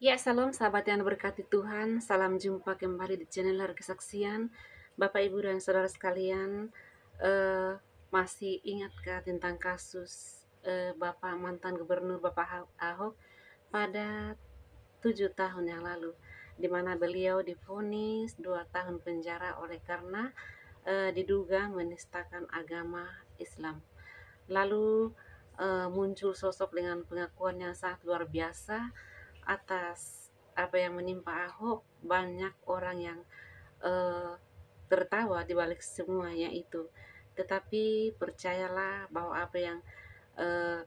Ya, salam sahabat yang berkati Tuhan. Salam jumpa kembali di channel Lar Kesaksian. Bapak, Ibu, dan saudara sekalian, eh, masih ingatkah tentang kasus Bapak mantan Gubernur Bapak Ahok pada 7 tahun yang lalu, di mana beliau divonis 2 tahun penjara oleh karena diduga menistakan agama Islam. Lalu muncul sosok dengan pengakuan yang sangat luar biasa atas apa yang menimpa Ahok. Banyak orang yang eh, tertawa di balik semuanya itu. Tetapi percayalah bahwa apa yang eh,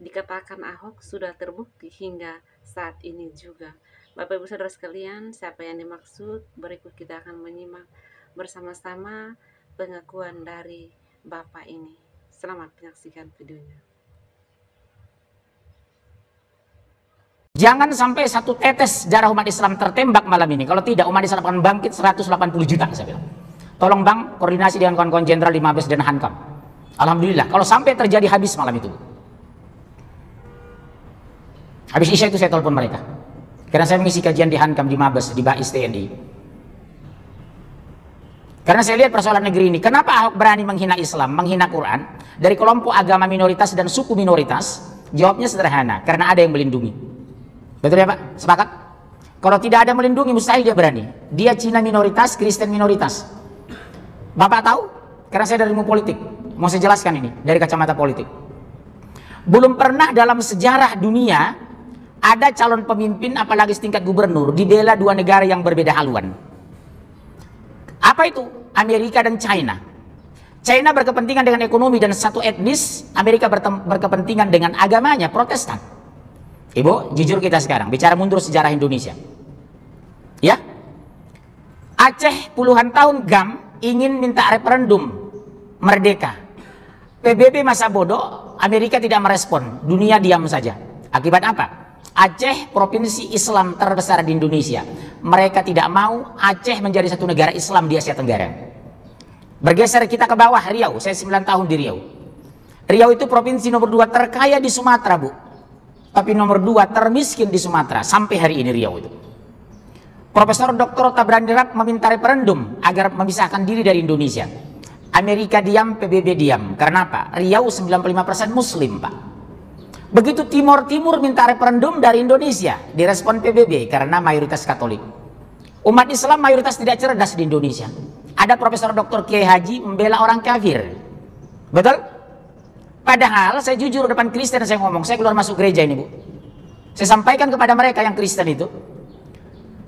dikatakan Ahok sudah terbukti hingga saat ini juga. Bapak Ibu Saudara sekalian, siapa yang dimaksud? Berikut kita akan menyimak bersama-sama pengakuan dari Bapak ini. Selamat menyaksikan videonya. Jangan sampai satu tetes darah umat Islam tertembak malam ini. Kalau tidak, umat Islam akan bangkit 180 juta, saya bilang. Tolong bang, koordinasi dengan kawan-kawan jenderal di Mabes dan Hankam. Alhamdulillah, kalau sampai terjadi habis malam itu. Habis Isya itu saya telepon mereka. Karena saya mengisi kajian di Hankam, di Mabes, di Bais TNI. Karena saya lihat persoalan negeri ini, kenapa Ahok berani menghina Islam, menghina Quran, dari kelompok agama minoritas dan suku minoritas? Jawabnya sederhana, karena ada yang melindungi. Betul ya Pak? Sepakat? Kalau tidak ada melindungi, mustahil dia berani. Dia Cina minoritas, Kristen minoritas. Bapak tahu? Karena saya dari ilmu politik. Mau saya jelaskan ini, dari kacamata politik. Belum pernah dalam sejarah dunia ada calon pemimpin, apalagi setingkat gubernur, dibela dua negara yang berbeda haluan. Apa itu? Amerika dan China. China berkepentingan dengan ekonomi dan satu etnis, Amerika berkepentingan dengan agamanya, Protestan. Ibu, jujur kita sekarang bicara mundur sejarah Indonesia. Ya. Aceh puluhan tahun GAM ingin minta referendum merdeka. PBB masa bodoh, Amerika tidak merespon, dunia diam saja. Akibat apa? Aceh provinsi Islam terbesar di Indonesia. Mereka tidak mau Aceh menjadi satu negara Islam di Asia Tenggara. Bergeser kita ke bawah, Riau. Saya 9 tahun di Riau. Riau itu provinsi nomor 2 terkaya di Sumatera, Bu. Tapi nomor 2 termiskin di Sumatera sampai hari ini Riau itu. Profesor Dr. Tabranirat meminta referendum agar memisahkan diri dari Indonesia. Amerika diam, PBB diam. Karena apa? Riau 95% Muslim, Pak. Begitu Timur Timur minta referendum dari Indonesia, direspon PBB karena mayoritas Katolik. Umat Islam mayoritas tidak cerdas di Indonesia. Ada Profesor Dr. Kiai Haji membela orang kafir. Betul? Padahal saya jujur depan Kristen saya ngomong, saya keluar masuk gereja ini Bu. Saya sampaikan kepada mereka yang Kristen itu,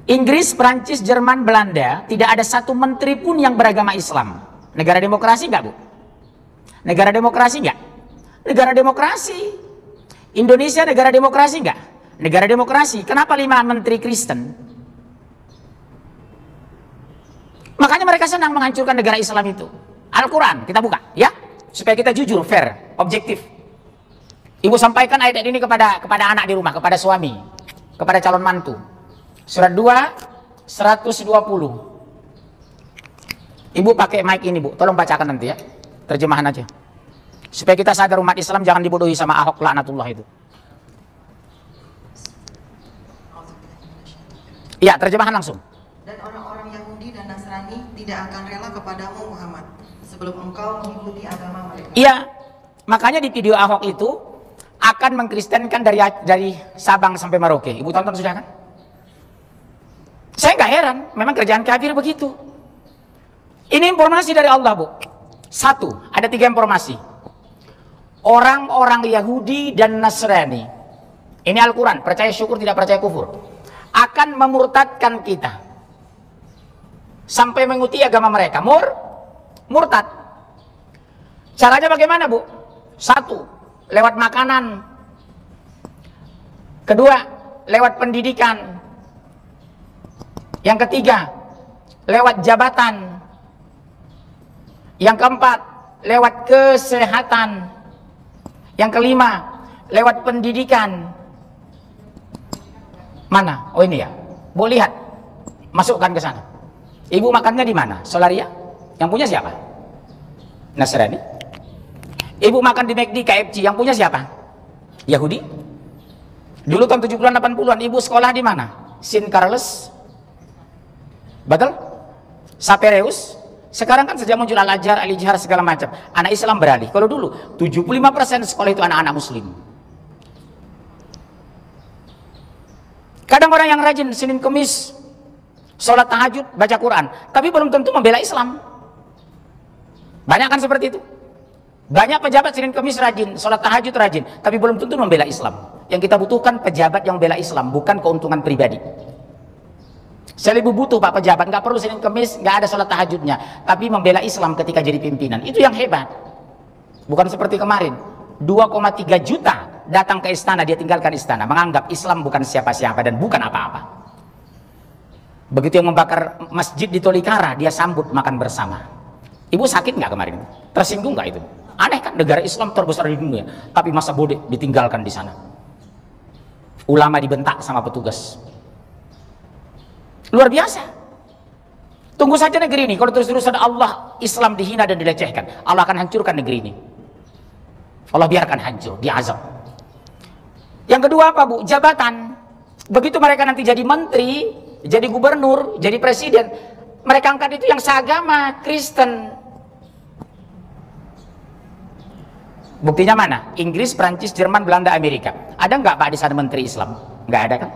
Inggris, Prancis, Jerman, Belanda, tidak ada satu menteri pun yang beragama Islam. Negara demokrasi enggak Bu? Negara demokrasi enggak? Negara demokrasi. Indonesia negara demokrasi enggak? Negara demokrasi. Kenapa 5 menteri Kristen? Makanya mereka senang menghancurkan negara Islam itu. Al-Quran kita buka ya, supaya kita jujur, fair, objektif. Ibu sampaikan ayat ini kepada anak di rumah, kepada suami, kepada calon mantu. Surat 2 120. Ibu pakai mic ini Bu, tolong bacakan nanti ya, terjemahan aja, supaya kita sadar umat Islam jangan dibodohi sama Ahok laknatullah itu. Ya, terjemahan langsung. Dan orang-orang Yahudi dan Nasrani tidak akan rela kepadamu Muhammad sebelum engkau mengikuti agama mereka. Iya, makanya di video Ahok itu akan mengkristenkan dari Sabang sampai Merauke. Ibu tonton sudah kan? Saya nggak heran, memang kerjaan kafir begitu. Ini informasi dari Allah Bu. Satu, ada 3 informasi. Orang-orang Yahudi dan Nasrani, ini Al-Quran, percaya syukur tidak percaya kufur, akan memurtadkan kita sampai mengikuti agama mereka. Murtad. Caranya bagaimana Bu? Satu, lewat makanan. Kedua, lewat pendidikan. Yang ketiga, lewat jabatan. Yang keempat, lewat kesehatan. Yang kelima, lewat pendidikan. Mana? Oh ini ya. Bu lihat, masukkan ke sana. Ibu makannya di mana? Solaria? Yang punya siapa? Nasrani. Ibu makan di McD, KFC, yang punya siapa? Yahudi. Dulu tahun 70-an 80-an ibu sekolah di mana? St. Carles. Betul? Sapereus. Sekarang kan sejak muncul Al-Azhar, Al-Ijhar segala macam, anak Islam beralih. Kalau dulu 75% sekolah itu anak-anak muslim. Kadang orang yang rajin Senin Kemis sholat tahajud, baca Quran, tapi belum tentu membela Islam. Banyak kan seperti itu. Banyak pejabat Senin Kemis rajin, sholat tahajud rajin, tapi belum tentu membela Islam. Yang kita butuhkan pejabat yang membela Islam, bukan keuntungan pribadi. Saya lebih butuh Pak pejabat, nggak perlu Senin Kemis, nggak ada sholat tahajudnya, tapi membela Islam ketika jadi pimpinan. Itu yang hebat. Bukan seperti kemarin, 2,3 juta datang ke istana, dia tinggalkan istana, menganggap Islam bukan siapa-siapa dan bukan apa-apa. Begitu yang membakar masjid di Tolikara, dia sambut makan bersama. Ibu sakit nggak kemarin? Tersinggung nggak itu? Aneh kan, negara Islam terbesar di dunia, tapi masa bodoh ditinggalkan di sana. Ulama dibentak sama petugas. Luar biasa. Tunggu saja negeri ini, kalau terus-terusan Allah Islam dihina dan dilecehkan, Allah akan hancurkan negeri ini. Allah biarkan hancur, diazab. Yang kedua apa Bu? Jabatan. Begitu mereka nanti jadi menteri, jadi gubernur, jadi presiden, mereka angkat itu yang seagama, Kristen. Buktinya mana? Inggris, Prancis, Jerman, Belanda, Amerika. Ada nggak Pak di sana menteri Islam? Nggak ada kan?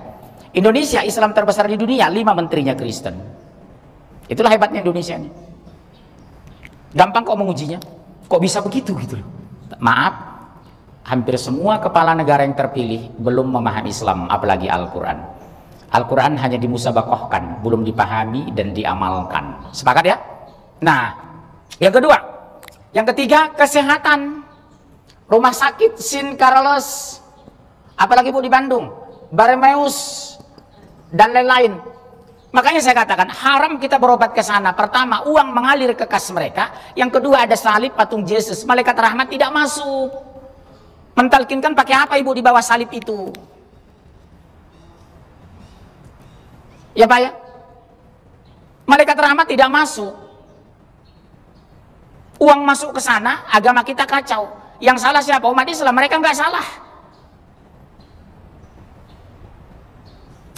Indonesia, Islam terbesar di dunia, 5 menterinya Kristen. Itulah hebatnya Indonesia ini. Gampang kok mengujinya. Kok bisa begitu gitu loh. Maaf, hampir semua kepala negara yang terpilih belum memahami Islam, apalagi Al-Quran. Al-Quran hanya dimusabakohkan, belum dipahami dan diamalkan. Sepakat ya? Nah, yang kedua. Yang ketiga, kesehatan. Rumah sakit St. Carles, apalagi Bu di Bandung, Baremaeus, dan lain-lain. Makanya saya katakan haram kita berobat ke sana. Pertama, uang mengalir ke kas mereka. Yang kedua, ada salib patung Yesus, malaikat rahmat tidak masuk. Mentalkinkan pakai apa Ibu di bawah salib itu? Ya Pak ya? Malaikat rahmat tidak masuk. Uang masuk ke sana, agama kita kacau. Yang salah siapa? Umat Islam. Mereka nggak salah.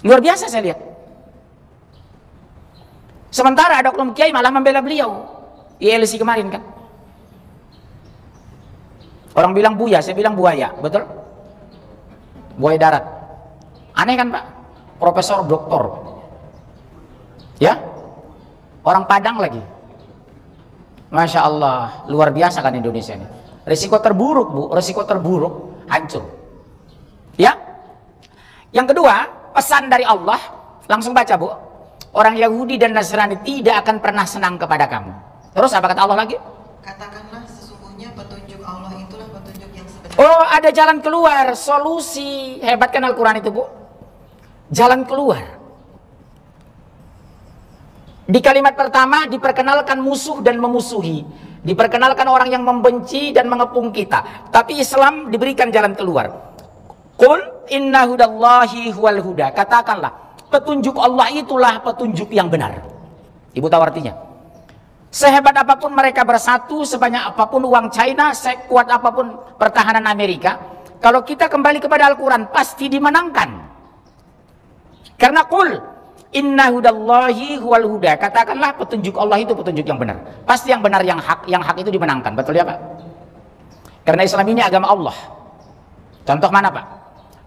Luar biasa saya lihat. Sementara ada oknum kiai malah membela beliau. ILC kemarin kan. Orang bilang buya, saya bilang buaya. Betul? Buaya darat. Aneh kan Pak? Profesor, doktor. Ya? Orang Padang lagi. Masya Allah. Luar biasa kan Indonesia ini. Risiko terburuk Bu. Risiko terburuk. Hancur. Ya? Yang kedua, pesan dari Allah. Langsung baca Bu. Orang Yahudi dan Nasrani tidak akan pernah senang kepada kamu. Terus apa kata Allah lagi? Katakanlah sesungguhnya petunjuk Allah itulah petunjuk yang sebenarnya. Oh, ada jalan keluar, solusi. Hebat kan Al-Quran itu Bu. Jalan keluar. Di kalimat pertama diperkenalkan musuh dan memusuhi. Diperkenalkan orang yang membenci dan mengepung kita. Tapi Islam diberikan jalan keluar. Qul inna hudallahi huwal huda. Katakanlah, petunjuk Allah itulah petunjuk yang benar. Ibu tahu artinya? Sehebat apapun mereka bersatu, sebanyak apapun uang China, sekuat apapun pertahanan Amerika, kalau kita kembali kepada Al-Quran pasti dimenangkan. Karena qul inna hudallahi huwal huda. Katakanlah petunjuk Allah itu petunjuk yang benar. Pasti yang benar, yang hak itu dimenangkan. Betul ya Pak? Karena Islam ini agama Allah. Contoh mana Pak?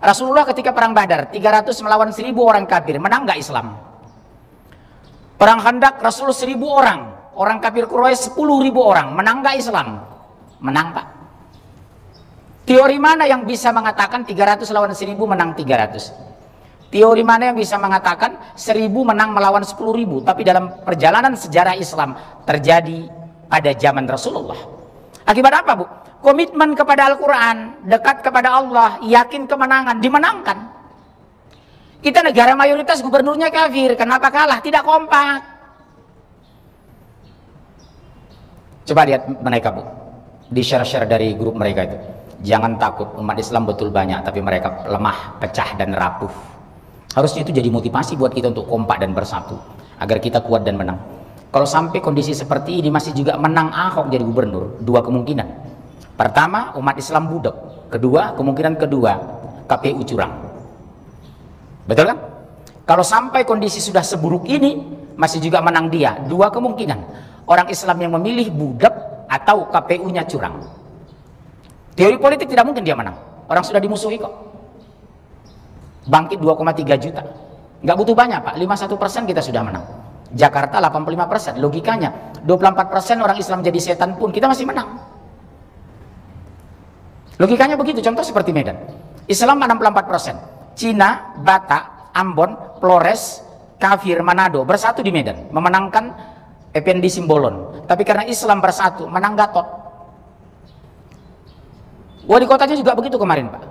Rasulullah ketika perang Badar 300 melawan 1000 orang kafir, menang nggak Islam? Perang Khandaq Rasul 1000 orang, orang kafir Quraisy 10.000 orang, menang nggak Islam? Menang Pak. Teori mana yang bisa mengatakan 300 lawan 1000 menang 300? Teori mana yang bisa mengatakan 1000 menang melawan 10.000? Tapi dalam perjalanan sejarah Islam terjadi pada zaman Rasulullah. Akibat apa Bu? Komitmen kepada Al-Quran, dekat kepada Allah, yakin kemenangan, dimenangkan. Kita negara mayoritas gubernurnya kafir, kenapa kalah? Tidak kompak. Coba lihat mereka Bu, di share-share dari grup mereka itu. Jangan takut, umat Islam betul banyak, tapi mereka lemah, pecah dan rapuh. Harusnya itu jadi motivasi buat kita untuk kompak dan bersatu, agar kita kuat dan menang. Kalau sampai kondisi seperti ini masih juga menang Ahok jadi gubernur, dua kemungkinan. Pertama, umat Islam budak. Kedua, kemungkinan kedua, KPU curang. Betul kan? Kalau sampai kondisi sudah seburuk ini, masih juga menang dia. Dua kemungkinan. Orang Islam yang memilih budak atau KPU-nya curang. Teori politik tidak mungkin dia menang. Orang sudah dimusuhi kok. Bangkit 2,3 juta. Nggak butuh banyak Pak, 51% kita sudah menang. Jakarta 85%. Logikanya 24% orang Islam jadi setan pun kita masih menang. Logikanya begitu. Contoh seperti Medan. Islam 64%. Cina, Batak, Ambon, Flores, kafir, Manado bersatu di Medan memenangkan Effendi Simbolon. Tapi karena Islam bersatu menang Gatot. Wali kotanya juga begitu kemarin Pak.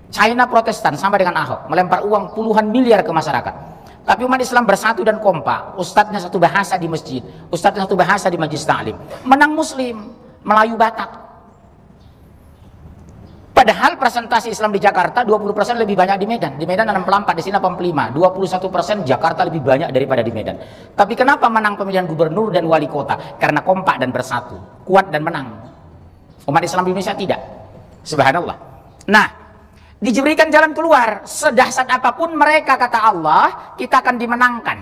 China Protestan sama dengan Ahok, melempar uang puluhan miliar ke masyarakat. Tapi umat Islam bersatu dan kompak. Ustadznya satu bahasa di masjid, ustadznya satu bahasa di majlis ta'lim. Menang Muslim, Melayu, Batak. Padahal presentasi Islam di Jakarta 20% lebih banyak di Medan. Di Medan 64, di sini 85. 21% Jakarta lebih banyak daripada di Medan. Tapi kenapa menang pemilihan gubernur dan wali kota? Karena kompak dan bersatu, kuat dan menang. Umat Islam di Indonesia tidak. Subhanallah. Nah, diberikan jalan keluar. Sedahsyat apapun mereka, kata Allah, kita akan dimenangkan.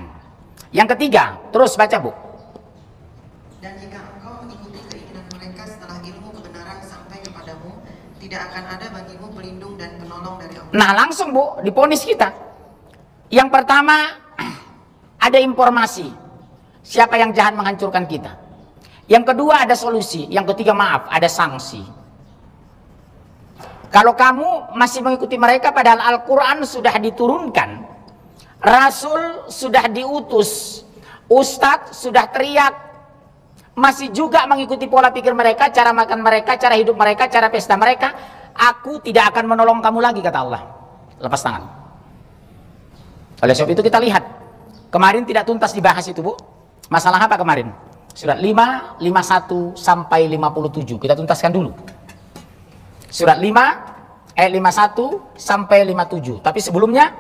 Yang ketiga, terus baca Bu. Dan jika engkau mengikuti keinginan mereka setelah ilmu kebenaran sampai kepadamu, tidak akan ada bagimu pelindung dan penolong dari Allah. Nah langsung Bu, diponis kita. Yang pertama, ada informasi siapa yang jahat menghancurkan kita. Yang kedua ada solusi. Yang ketiga maaf, ada sanksi. Kalau kamu masih mengikuti mereka padahal Al-Quran sudah diturunkan, Rasul sudah diutus, Ustadz sudah teriak, masih juga mengikuti pola pikir mereka, cara makan mereka, cara hidup mereka, cara pesta mereka, aku tidak akan menolong kamu lagi, kata Allah. Lepas tangan. Oleh sebab itu kita lihat, kemarin tidak tuntas dibahas itu Bu. Masalah apa kemarin? Surat 5, 51 sampai 57. Kita tuntaskan dulu. Surat 5 ayat 51 sampai 57. Tapi sebelumnya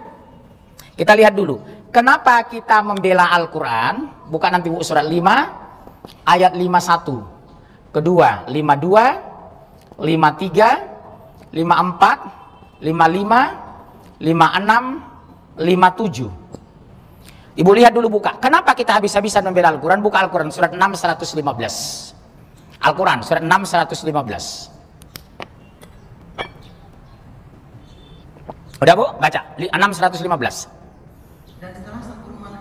kita lihat dulu. Kenapa kita membela Al-Quran? Bukan nanti surat 5 ayat 51. Kedua 52, 53, 54, 55, 56, 57. Ibu lihat dulu buka. Kenapa kita habis-habisan membela Al-Quran? Buka Al-Quran surat 6 115. Al-Quran surat 6 115. Udah Bu, baca 6 115. Dan setelah sempurna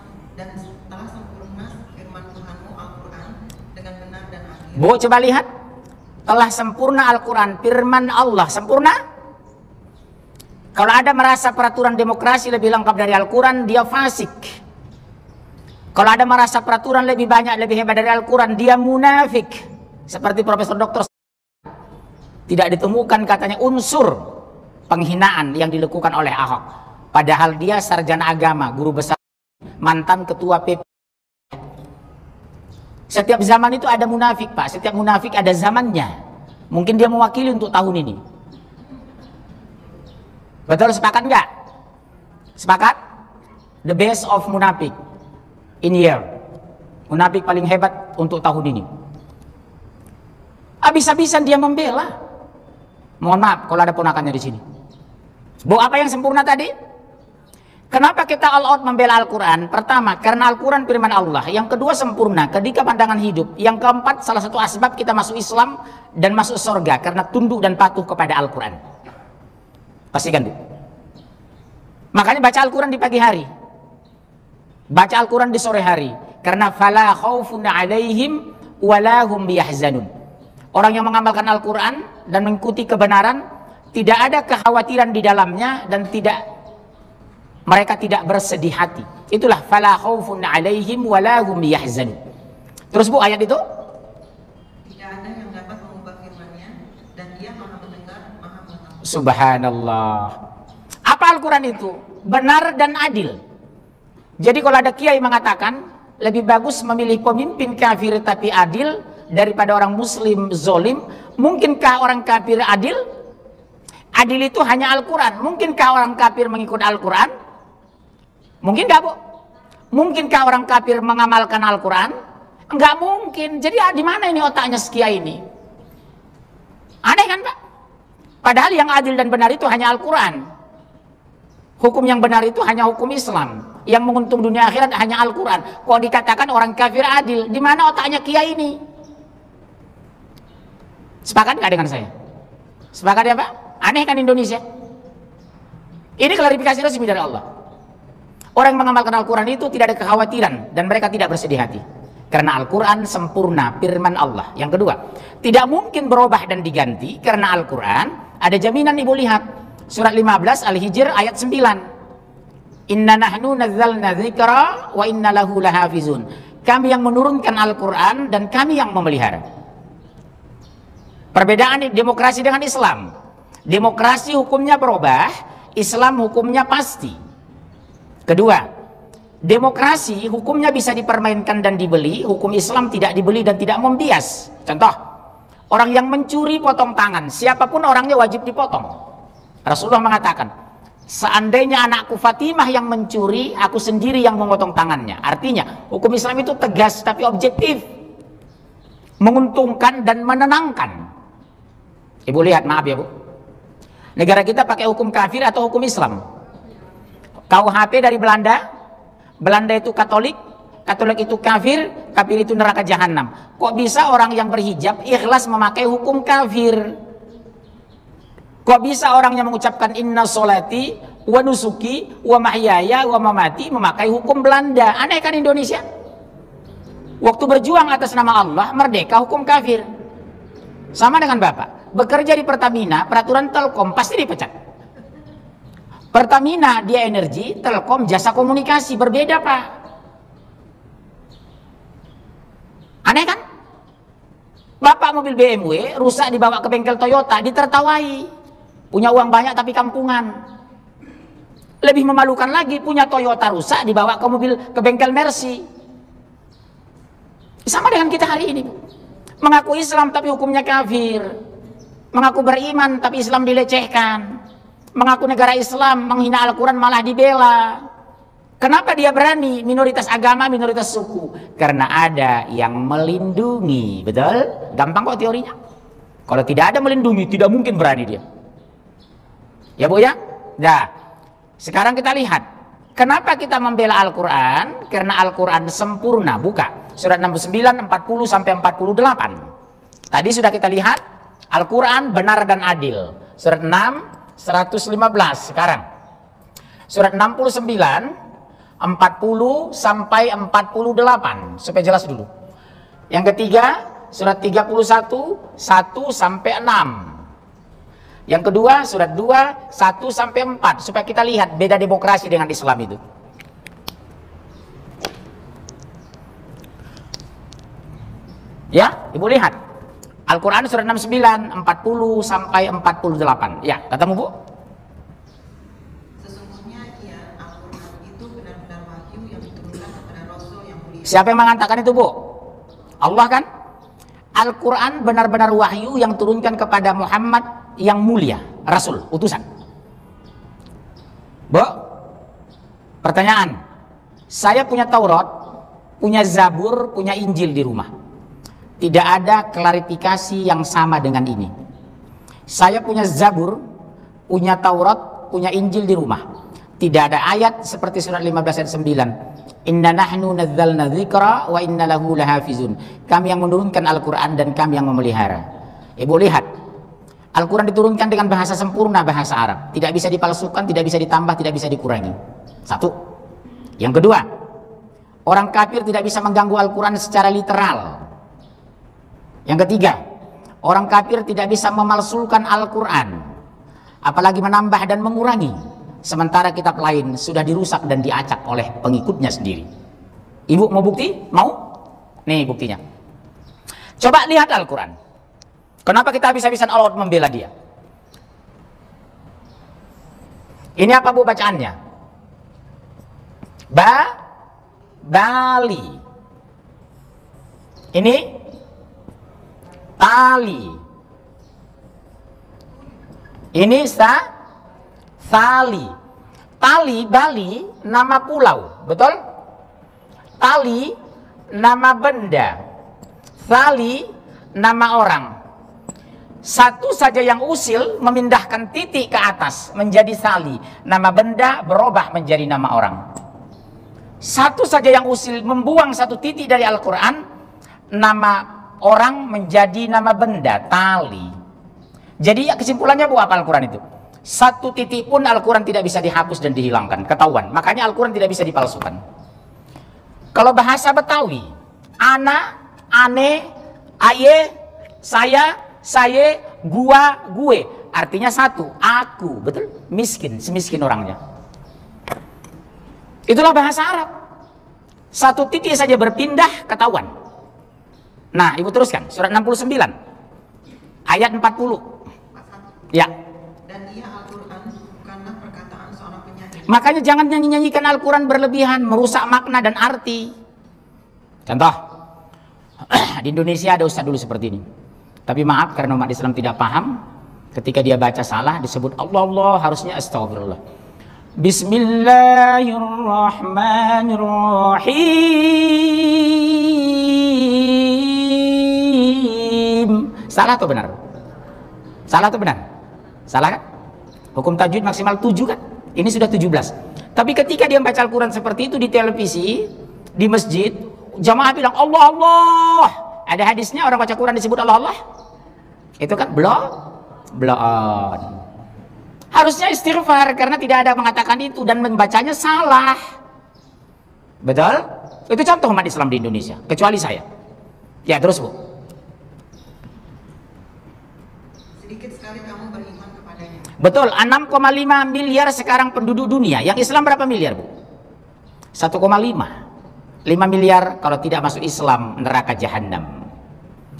firman Tuhanmu Al-Quran dengan benar dan adil. Bu, coba lihat. Telah sempurna Al-Quran, firman Allah sempurna. Kalau ada merasa peraturan demokrasi lebih lengkap dari Al-Quran, dia fasik. Kalau ada merasa peraturan lebih banyak, lebih hebat dari Al-Quran, dia munafik. Seperti Profesor Doktor. Tidak ditemukan katanya unsur penghinaan yang dilakukan oleh Ahok. Padahal dia sarjana agama, guru besar, mantan ketua PP. Setiap zaman itu ada munafik Pak. Setiap munafik ada zamannya. Mungkin dia mewakili untuk tahun ini. Betul, sepakat nggak? Sepakat? The best of munafik in year. Munafik paling hebat untuk tahun ini. Habis-habisan dia membela. Mohon maaf kalau ada ponakannya di sini. Bu, apa yang sempurna tadi? Kenapa kita all out membela Al-Quran? Pertama, karena Al-Quran firman Allah. Yang kedua, sempurna. Ketiga, pandangan hidup. Yang keempat, salah satu asbab kita masuk Islam dan masuk surga karena tunduk dan patuh kepada Al-Quran. Pastikan Bu. Makanya baca Al-Quran di pagi hari. Baca Al-Quran di sore hari. Karena fala khaufun alaihim walahum biyahzanun. Orang yang mengamalkan Al-Quran dan mengikuti kebenaran, tidak ada kekhawatiran di dalamnya dan mereka tidak bersedih hati. Itulah fala khaufun alaihim walahum yahzanun. Terus Bu, ayat itu? Tidak ada yang dapat mengubah firman-Nya dan Dia Maha mendengar, Maha mengetahui. Subhanallah. Apa Al-Quran itu? Benar dan adil. Jadi kalau ada kiai mengatakan lebih bagus memilih pemimpin kafir tapi adil daripada orang muslim zolim, mungkinkah orang kafir adil? Adil itu hanya Al-Quran. Mungkinkah orang kafir mengikut Al-Quran? Mungkin nggak Bu? Mungkinkah orang kafir mengamalkan Al-Quran? Enggak mungkin. Jadi di mana ini otaknya sekiai ini? Aneh kan Pak? Padahal yang adil dan benar itu hanya Al-Quran. Hukum yang benar itu hanya hukum Islam. Yang menguntung dunia akhirat hanya Al-Quran. Kok dikatakan orang kafir adil? Di mana otaknya kiai ini? Sepakat nggak dengan saya? Sepakat ya Pak? Aneh kan Indonesia? Ini klarifikasi resmi dari Allah. Orang yang mengamalkan Al-Quran itu tidak ada kekhawatiran dan mereka tidak bersedih hati. Karena Al-Quran sempurna, firman Allah. Yang kedua, tidak mungkin berubah dan diganti karena Al-Quran ada jaminan. Ibu lihat surat 15 Al-Hijr ayat 9. Inna nahnu nazzalna dzikra wa inna lahu lahafizun. Kami yang menurunkan Al-Quran dan kami yang memelihara. Perbedaan demokrasi dengan Islam. Demokrasi hukumnya berubah, Islam hukumnya pasti. Kedua, demokrasi hukumnya bisa dipermainkan dan dibeli, hukum Islam tidak dibeli dan tidak membias. Contoh, orang yang mencuri potong tangan, siapapun orangnya wajib dipotong. Rasulullah mengatakan, seandainya anakku Fatimah yang mencuri, aku sendiri yang memotong tangannya. Artinya, hukum Islam itu tegas tapi objektif, menguntungkan dan menenangkan. Ibu lihat, maaf ya Bu, negara kita pakai hukum kafir atau hukum Islam? KUHP dari Belanda. Belanda itu Katolik, Katolik itu kafir, kafir itu neraka jahanam. Kok bisa orang yang berhijab ikhlas memakai hukum kafir? Kok bisa orang yang mengucapkan inna solati wa nusuki wa mahyaya wa mamati memakai hukum Belanda? Aneh kan Indonesia? Waktu berjuang atas nama Allah, merdeka hukum kafir. Sama dengan Bapak bekerja di Pertamina, peraturan Telkom pasti dipecat. Pertamina dia energi, Telkom jasa komunikasi, berbeda Pak. Aneh kan? Bapak mobil BMW rusak dibawa ke bengkel Toyota, ditertawai. Punya uang banyak tapi kampungan. Lebih memalukan lagi, punya Toyota rusak dibawa ke bengkel Mercy. Sama dengan kita hari ini, Bu. Mengaku Islam tapi hukumnya kafir. Mengaku beriman tapi Islam dilecehkan. Mengaku negara Islam, menghina Al-Quran malah dibela. Kenapa dia berani? Minoritas agama, minoritas suku. Karena ada yang melindungi. Betul? Gampang kok teorinya. Kalau tidak ada melindungi, tidak mungkin berani dia. Ya Bu ya? Nah, sekarang kita lihat. Kenapa kita membela Al-Quran? Karena Al-Quran sempurna. Buka surat 69, 40 sampai 48. Tadi sudah kita lihat Al-Quran benar dan adil. Surat 6, 115. Sekarang surat 69, 40 sampai 48. Supaya jelas dulu. Yang ketiga surat 31, 1 sampai 6. Yang kedua surat 2, 1 sampai 4. Supaya kita lihat beda demokrasi dengan Islam itu. Ya, Ibu lihat. Al-Quran surat 69, 40 sampai 48. Ya, katamu Bu? Sesungguhnya ya, Al-Quran itu benar-benar wahyu yang diturunkan kepada Rasul yang mulia. Siapa yang mengatakan itu Bu? Allah kan? Al-Quran benar-benar wahyu yang turunkan kepada Muhammad yang mulia, Rasul, utusan. Bu, pertanyaan. Saya punya Taurat, punya Zabur, punya Injil di rumah. Tidak ada klarifikasi yang sama dengan ini. Saya punya Zabur, punya Taurat, punya Injil di rumah. Tidak ada ayat seperti surat 15 ayat 9. Inna nahnu nazzalna dzikra wa inna lahu lahafizun. Kami yang menurunkan Al-Quran dan kami yang memelihara. Ibu lihat, Al-Quran diturunkan dengan bahasa sempurna, bahasa Arab. Tidak bisa dipalsukan, tidak bisa ditambah, tidak bisa dikurangi. Satu. Yang kedua, orang kafir tidak bisa mengganggu Al-Quran secara literal. Yang ketiga, orang kafir tidak bisa memalsukan Al-Quran, apalagi menambah dan mengurangi. Sementara kitab lain sudah dirusak dan diacak oleh pengikutnya sendiri. Ibu mau bukti? Mau? Nih buktinya. Coba lihat Al-Quran. Kenapa kita habis-habisan Allah membela dia? Ini apa Bu bacaannya? Bali. Ini tali. Ini tali. Tali Bali nama pulau, betul? Tali nama benda. Tali nama orang. Satu saja yang usil memindahkan titik ke atas menjadi sali, nama benda berubah menjadi nama orang. Satu saja yang usil membuang satu titik dari Al-Quran, nama orang menjadi nama benda, tali. Jadi kesimpulannya bu apa Al-Quran itu? Satu titik pun Al-Quran tidak bisa dihapus dan dihilangkan, ketahuan. Makanya Al-Quran tidak bisa dipalsukan. Kalau bahasa Betawi, ana, ane, aye, saya, gua, gue, artinya satu, aku, betul? Miskin, semiskin orangnya. Itulah bahasa Arab. Satu titik saja berpindah, ketahuan. Nah, ibu teruskan, surat 69 ayat 40. Ya. Dan ia Al-Quran bukanlah perkataan seorang penyair. Makanya jangan nyanyi-nyanyikan Al-Quran berlebihan, merusak makna dan arti. Contoh, di Indonesia ada ustadz dulu seperti ini. Tapi maaf karena umat Islam tidak paham, ketika dia baca salah disebut Allah, harusnya astagfirullah. Bismillahirrahmanirrahim. Salah atau benar? Salah atau benar? Salah kan? Hukum tajwid maksimal 7 kan? Ini sudah 17. Tapi ketika dia membaca Al-Quran seperti itu di televisi, di masjid, jamaah bilang Allah, Allah. Ada hadisnya orang baca Quran disebut Allah, Allah. Itu kan blon. Harusnya istighfar karena tidak ada mengatakan itu dan membacanya salah. Betul? Itu contoh umat Islam di Indonesia, kecuali saya. Ya, terus Bu. Sedikit sekali kamu beriman kepadanya. Betul, 6,5 miliar sekarang penduduk dunia. Yang Islam berapa miliar, Bu? 1,5. 5 miliar kalau tidak masuk Islam neraka jahanam.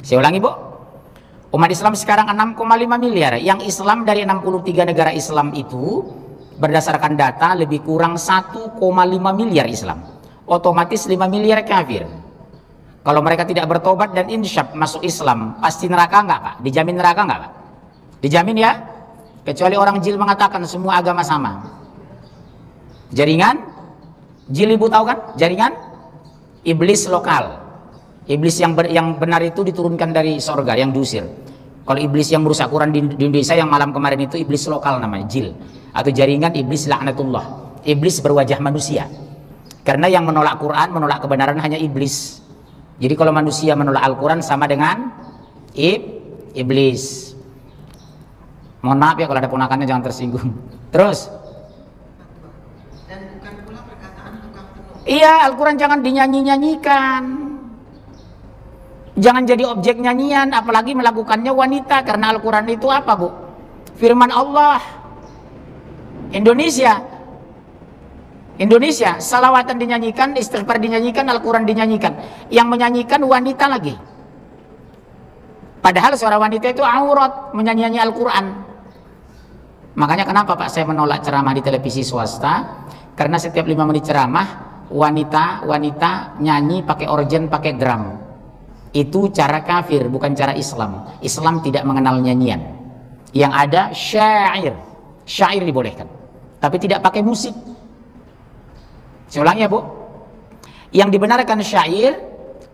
Saya ulangi Bu, umat Islam sekarang 6,5 miliar. Yang Islam dari 63 negara Islam itu berdasarkan data lebih kurang 1,5 miliar Islam. Otomatis 5 miliar kafir. Kalau mereka tidak bertobat dan insyaf masuk Islam, pasti neraka enggak Pak? Dijamin neraka enggak Pak? Dijamin ya? Kecuali orang jil mengatakan semua agama sama. Jaringan jil ibu tahu kan? Jaringan iblis lokal. Iblis yang benar itu diturunkan dari sorga, yang diusir. Kalau iblis yang merusak Quran di Indonesia yang malam kemarin itu iblis lokal namanya, jil. Atau jaringan iblis laknatullah. Iblis berwajah manusia. Karena yang menolak Quran, menolak kebenaran hanya iblis. Jadi kalau manusia menolak Al-Quran sama dengan iblis. Mohon maaf ya kalau ada ponakannya jangan tersinggung. Terus. Dan bukan pula perkataan tukang tenung. Iya, Al-Quran jangan dinyanyi-nyanyikan. Jangan jadi objek nyanyian, apalagi melakukannya wanita. Karena Al-Quran itu apa Bu? Firman Allah. Indonesia, salawatan dinyanyikan, istighfar dinyanyikan, Al-Quran dinyanyikan. Yang menyanyikan wanita lagi. Padahal suara wanita itu aurat, menyanyi Al-Quran. Makanya kenapa Pak saya menolak ceramah di televisi swasta? Karena setiap 5 menit ceramah wanita nyanyi pakai organ, pakai drum. Itu cara kafir, bukan cara Islam. Islam tidak mengenal nyanyian. Yang ada syair dibolehkan, tapi tidak pakai musik. Saya ulangi ya Bu, yang dibenarkan syair,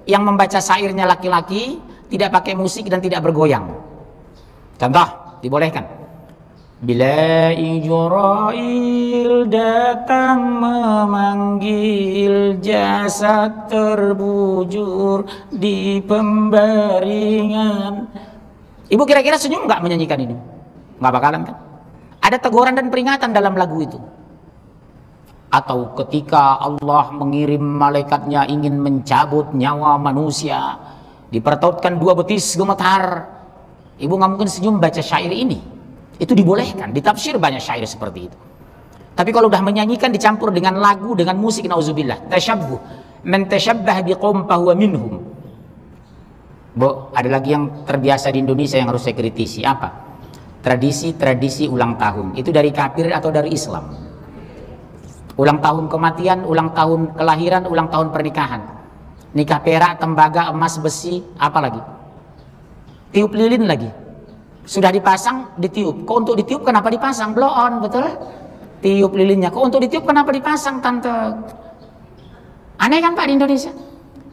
yang membaca syairnya laki-laki, tidak pakai musik dan tidak bergoyang. Contoh, dibolehkan. Bila Ijrail datang memanggil, jasad terbujur di pembaringan. Ibu kira-kira senyum nggak menyanyikan ini? Nggak bakalan kan? Ada teguran dan peringatan dalam lagu itu. Atau ketika Allah mengirim malaikatnya ingin mencabut nyawa manusia, dipertautkan 2 betis gemetar. Ibu nggak mungkin senyum baca syair ini. Itu dibolehkan, ditafsir banyak syair seperti itu. Tapi kalau udah menyanyikan dicampur dengan lagu, dengan musik, nauzubillah, tasyabbuh, man tasyabbah biqaum fahuwa minhum. Bu, ada lagi yang terbiasa di Indonesia yang harus saya kritisi. Apa? Tradisi ulang tahun. Itu dari kafir atau dari Islam? Ulang tahun kematian, ulang tahun kelahiran, ulang tahun pernikahan. Nikah perak, tembaga, emas, besi, apa lagi? Tiup lilin lagi. Sudah dipasang, ditiup. Kok untuk ditiup kenapa dipasang? Blow on, betul? Tiup lilinnya. Kok untuk ditiup kenapa dipasang, Tante? Aneh kan Pak di Indonesia?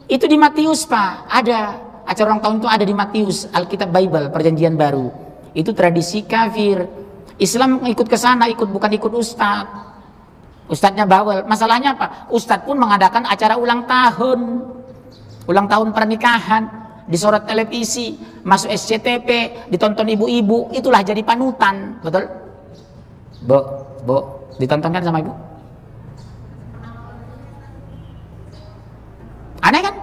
Itu di Matius Pak, ada. Acara ulang tahun itu ada di Matius, Alkitab Bible, Perjanjian Baru. Itu tradisi kafir. Islam ikut ke sana, bukan ikut ustadz. Ustadznya bawel. Masalahnya apa? Ustadz pun mengadakan acara ulang tahun pernikahan, disorot televisi, masuk SCTV, ditonton ibu-ibu, itulah jadi panutan, betul? Bu, ditontonkan sama ibu? Aneh kan?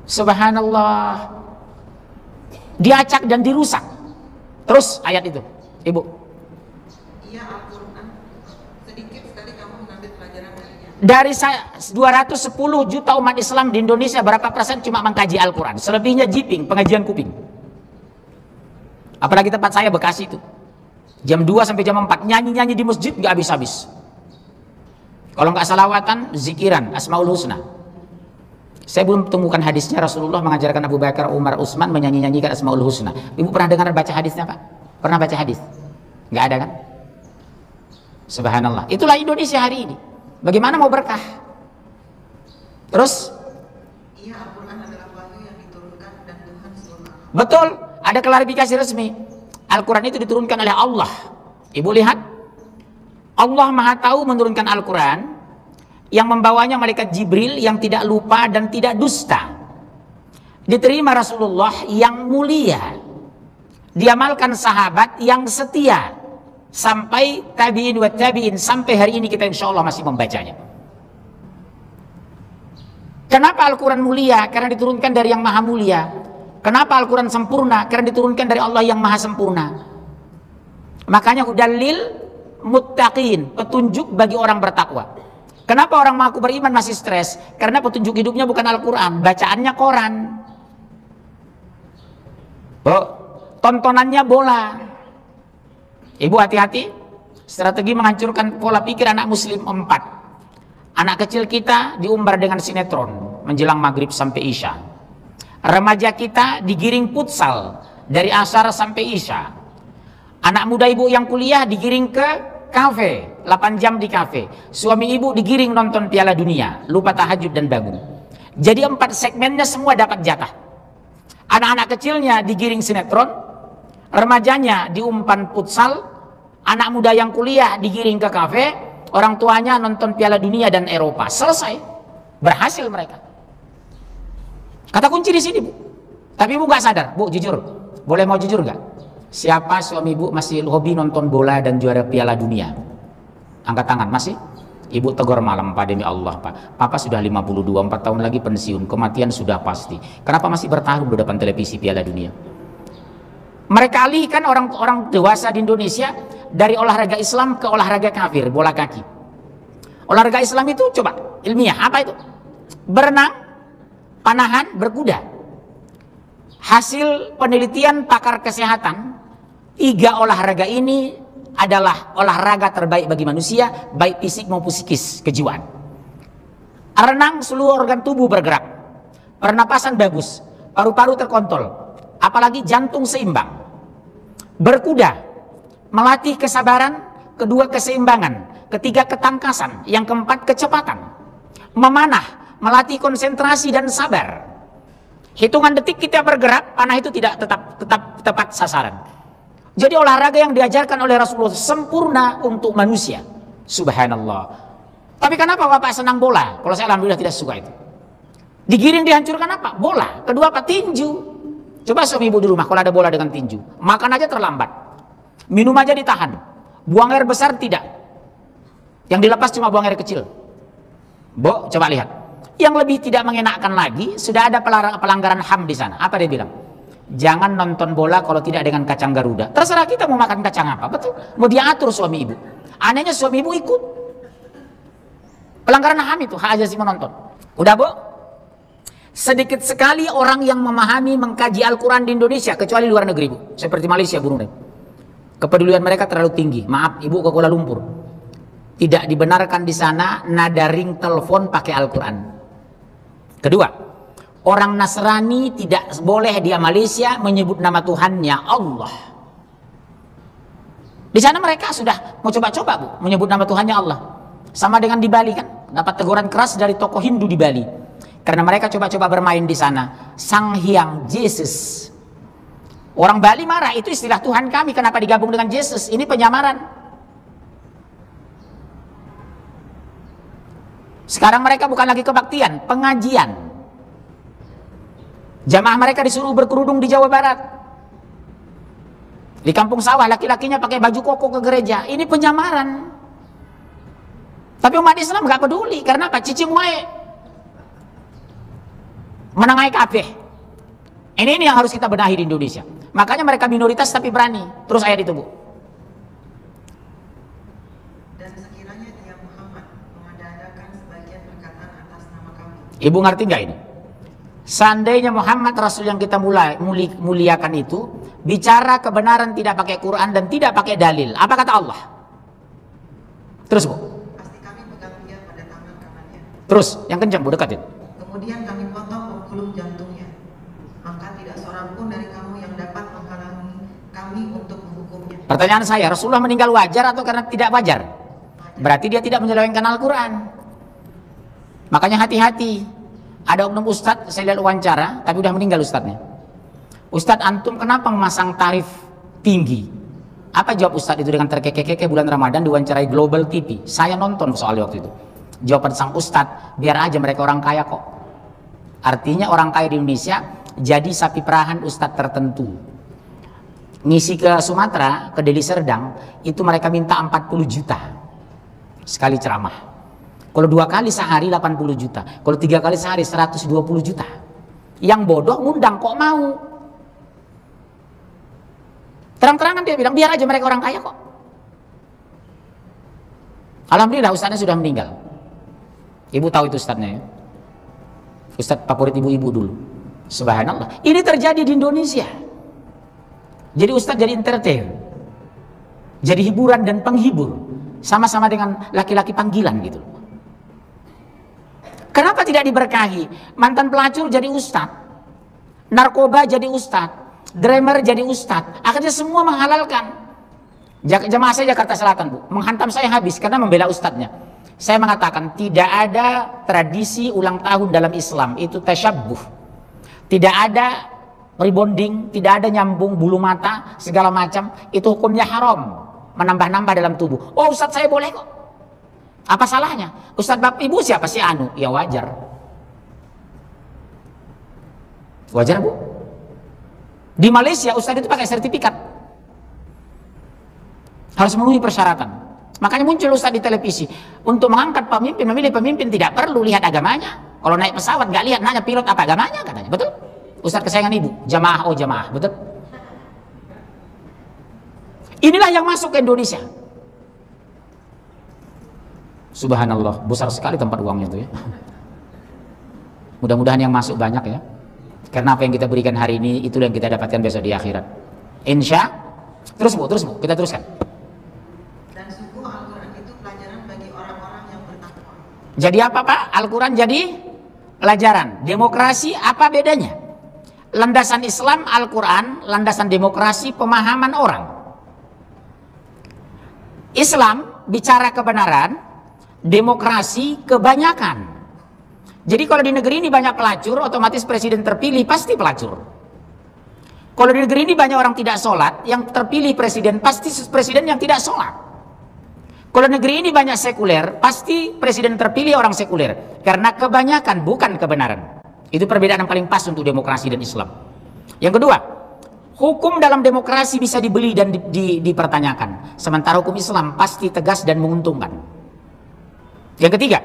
Subhanallah. Diacak dan dirusak. Terus ayat itu, ibu. Iya, Al-Quran. Sedikit sekali kamu mengambil pelajaran darinya. Dari 210 juta umat Islam di Indonesia, berapa persen cuma mengkaji Al-Quran? Selebihnya jiping, pengajian kuping. Apalagi tempat saya Bekasi itu. Jam 2 sampai jam 4 nyanyi-nyanyi di masjid nggak habis-habis. Kalau nggak salawatan, zikiran, Asmaul Husna. Saya belum temukan hadisnya Rasulullah mengajarkan Abu Bakar, Umar, Utsman menyanyi-nyanyikan Asmaul Husna. Ibu pernah dengar baca hadisnya, Pak? Pernah baca hadis? Nggak ada kan? Subhanallah. Itulah Indonesia hari ini. Bagaimana mau berkah? Terus? Iya, Al-Quran adalah wahyu yang diturunkan dan Tuhan seluruh alam. Betul, ada klarifikasi resmi. Al-Quran itu diturunkan oleh Allah. Ibu lihat, Allah Maha Tahu menurunkan Al-Quran, yang membawanya malaikat Jibril yang tidak lupa dan tidak dusta. Diterima Rasulullah yang mulia, diamalkan sahabat yang setia, sampai tabi'in wa tabi'in, sampai hari ini kita insya Allah masih membacanya. Kenapa Al-Quran mulia? Karena diturunkan dari yang maha mulia. Kenapa Al-Quran sempurna? Karena diturunkan dari Allah yang maha sempurna. Makanya hudalil muttaqin, petunjuk bagi orang bertakwa. Kenapa orang mengaku beriman masih stres? Karena petunjuk hidupnya bukan Al-Quran, bacaannya koran. Tontonannya bola. Ibu hati-hati, strategi menghancurkan pola pikir anak muslim 4. Anak kecil kita diumbar dengan sinetron menjelang maghrib sampai isya. Remaja kita digiring futsal dari asar sampai isya. Anak muda ibu yang kuliah digiring ke kafe, 8 jam di kafe. Suami ibu digiring nonton Piala Dunia, lupa tahajud dan bangun. Jadi 4 segmennya semua dapat jatah. Anak-anak kecilnya digiring sinetron, remajanya diumpan futsal, anak muda yang kuliah digiring ke kafe, orang tuanya nonton Piala Dunia dan Eropa. Selesai, berhasil mereka. Kata kunci di sini, Bu. Tapi ibu nggak sadar, Bu, jujur. Boleh mau jujur nggak? Siapa suami ibu masih hobi nonton bola dan juara Piala Dunia? Angkat tangan, masih? Ibu tegur malam, Pak, demi Allah, Pak. Papa sudah 52, 4 tahun lagi pensiun, kematian sudah pasti. Kenapa masih bertarung di depan televisi Piala Dunia? Mereka alihkan orang-orang dewasa di Indonesia dari olahraga Islam ke olahraga kafir, bola kaki. Olahraga Islam itu coba ilmiah, apa itu? Berenang, panahan, berkuda. Hasil penelitian pakar kesehatan, 3 olahraga ini adalah olahraga terbaik bagi manusia, baik fisik maupun psikis, kejiwaan. Renang, seluruh organ tubuh bergerak, pernapasan bagus, paru-paru terkontrol, apalagi jantung seimbang. Berkuda, melatih kesabaran, kedua keseimbangan, ketiga ketangkasan, yang keempat kecepatan. Memanah, melatih konsentrasi dan sabar. Hitungan detik kita bergerak, panah itu tidak tetap tepat sasaran. Jadi olahraga yang diajarkan oleh Rasulullah sempurna untuk manusia. Subhanallah. Tapi kenapa Bapak senang bola? Kalau saya alhamdulillah tidak suka itu. Digiring dihancurkan apa? Bola. Kedua apa? Tinju. Coba suami ibu di rumah kalau ada bola dengan tinju. Makan aja terlambat. Minum aja ditahan. Buang air besar tidak. Yang dilepas cuma buang air kecil. Bu, coba lihat. Yang lebih tidak mengenakkan lagi, sudah ada pelanggaran HAM di sana. Apa dia bilang? Jangan nonton bola kalau tidak dengan kacang Garuda. Terserah kita mau makan kacang apa, betul? Mau dia atur suami ibu. Anehnya suami ibu ikut. Pelanggaran HAM itu, hak asasi menonton. Udah, Bu? Sedikit sekali orang yang memahami, mengkaji Al-Quran di Indonesia, kecuali luar negeri, Bu. Seperti Malaysia, Brunei. Kepedulian mereka terlalu tinggi. Maaf, ibu ke Kuala Lumpur. Tidak dibenarkan di sana nada ring telepon pakai Al-Quran. Kedua, orang Nasrani tidak boleh di Malaysia menyebut nama Tuhannya Allah. Di sana mereka sudah mau coba-coba, Bu, menyebut nama Tuhannya Allah. Sama dengan di Bali kan, dapat teguran keras dari tokoh Hindu di Bali. Karena mereka coba-coba bermain di sana. Sang Hyang Yesus. Orang Bali marah, itu istilah Tuhan kami, kenapa digabung dengan Yesus? Ini penyamaran. Sekarang mereka bukan lagi kebaktian, pengajian. Jamaah mereka disuruh berkerudung di Jawa Barat. Di kampung sawah laki-lakinya pakai baju koko ke gereja. Ini penyamaran. Tapi umat Islam gak peduli, karena apa? Cici muai menengai kabeh. Ini yang harus kita benahi di Indonesia. Makanya mereka minoritas tapi berani. Terus ayat itu, Bu. Dan sekiranya dia Muhammad mengadakan sebagian perkataan atas nama kami. Ibu ngerti nggak ini? Seandainya Muhammad Rasul yang kita muliakan itu bicara kebenaran tidak pakai Quran dan tidak pakai dalil, apa kata Allah? Terus, Bu. Pasti kami pegang dia pada tangan kanannya. Terus, yang kencang, Bu, dekatin. Kemudian kami potong pembuluh jantungnya. Maka tidak seorang pun dari kamu yang dapat menghalangi kami untuk menghukumnya. Pertanyaan saya, Rasulullah meninggal wajar atau karena tidak wajar? Berarti dia tidak menyelewengkan Al-Quran. Makanya hati-hati. Ada oknum ustadz, saya lihat wawancara, tapi udah meninggal ustadznya. Ustadz, antum kenapa memasang tarif tinggi? Apa jawab ustadz itu dengan terkekeh-kekeh bulan Ramadan diwawancarai Global TV? Saya nonton soal waktu itu. Jawaban sang ustadz, biar aja mereka orang kaya kok. Artinya orang kaya di Indonesia jadi sapi perahan ustadz tertentu. Ngisi ke Sumatera, ke Deli Serdang, itu mereka minta 40 juta sekali ceramah. Kalau 2 kali sehari 80 juta, kalau 3 kali sehari 120 juta. Yang bodoh ngundang kok mau. Terang-terangan dia bilang, biar aja mereka orang kaya kok. Alhamdulillah ustadznya sudah meninggal. Ibu tahu itu ustadznya ya? Ustadz favorit ibu-ibu dulu. Subhanallah. Ini terjadi di Indonesia. Jadi ustadz jadi entertain, jadi hiburan dan penghibur, sama-sama dengan laki-laki panggilan gitu. Kenapa tidak diberkahi? Mantan pelacur jadi ustadz, narkoba jadi ustadz, drummer jadi ustadz. Akhirnya semua menghalalkan. Jamaah saya Jakarta Selatan, Bu, menghantam saya habis karena membela ustadznya. Saya mengatakan tidak ada tradisi ulang tahun dalam Islam itu tasyabbuh. Tidak ada rebonding, tidak ada nyambung bulu mata, segala macam. Itu hukumnya haram, menambah-nambah dalam tubuh. Oh, ustadz saya boleh kok. Apa salahnya? Ustadz bapak ibu siapa sih anu? Ya wajar. Wajar, Bu. Di Malaysia ustadz itu pakai sertifikat. Harus memenuhi persyaratan. Makanya muncul ustadz di televisi. Untuk mengangkat pemimpin, memilih pemimpin tidak perlu lihat agamanya. Kalau naik pesawat nggak lihat, nanya pilot apa agamanya katanya. Betul? Ustadz kesayangan ibu, jamaah, oh jamaah, betul? Inilah yang masuk ke Indonesia. Subhanallah, besar sekali tempat uangnya itu ya. Mudah-mudahan yang masuk banyak ya. Karena apa yang kita berikan hari ini, itu yang kita dapatkan besok di akhirat. Insya. Terus Bu, kita teruskan. Dan sungguh Al-Quran itu pelajaran bagi orang-orang yang bertakwa. Jadi apa Pak? Al-Quran jadi pelajaran. Demokrasi apa bedanya? Landasan Islam Al-Quran, landasan demokrasi pemahaman orang. Islam bicara kebenaran, demokrasi kebanyakan. Jadi kalau di negeri ini banyak pelacur, otomatis presiden terpilih pasti pelacur. Kalau di negeri ini banyak orang tidak sholat, yang terpilih presiden pasti presiden yang tidak sholat. Kalau negeri ini banyak sekuler, pasti presiden terpilih orang sekuler. Karena kebanyakan bukan kebenaran. Itu perbedaan yang paling pas untuk demokrasi dan Islam. Yang kedua, hukum dalam demokrasi bisa dibeli dan dipertanyakan. Sementara hukum Islam pasti tegas dan menguntungkan. Yang ketiga,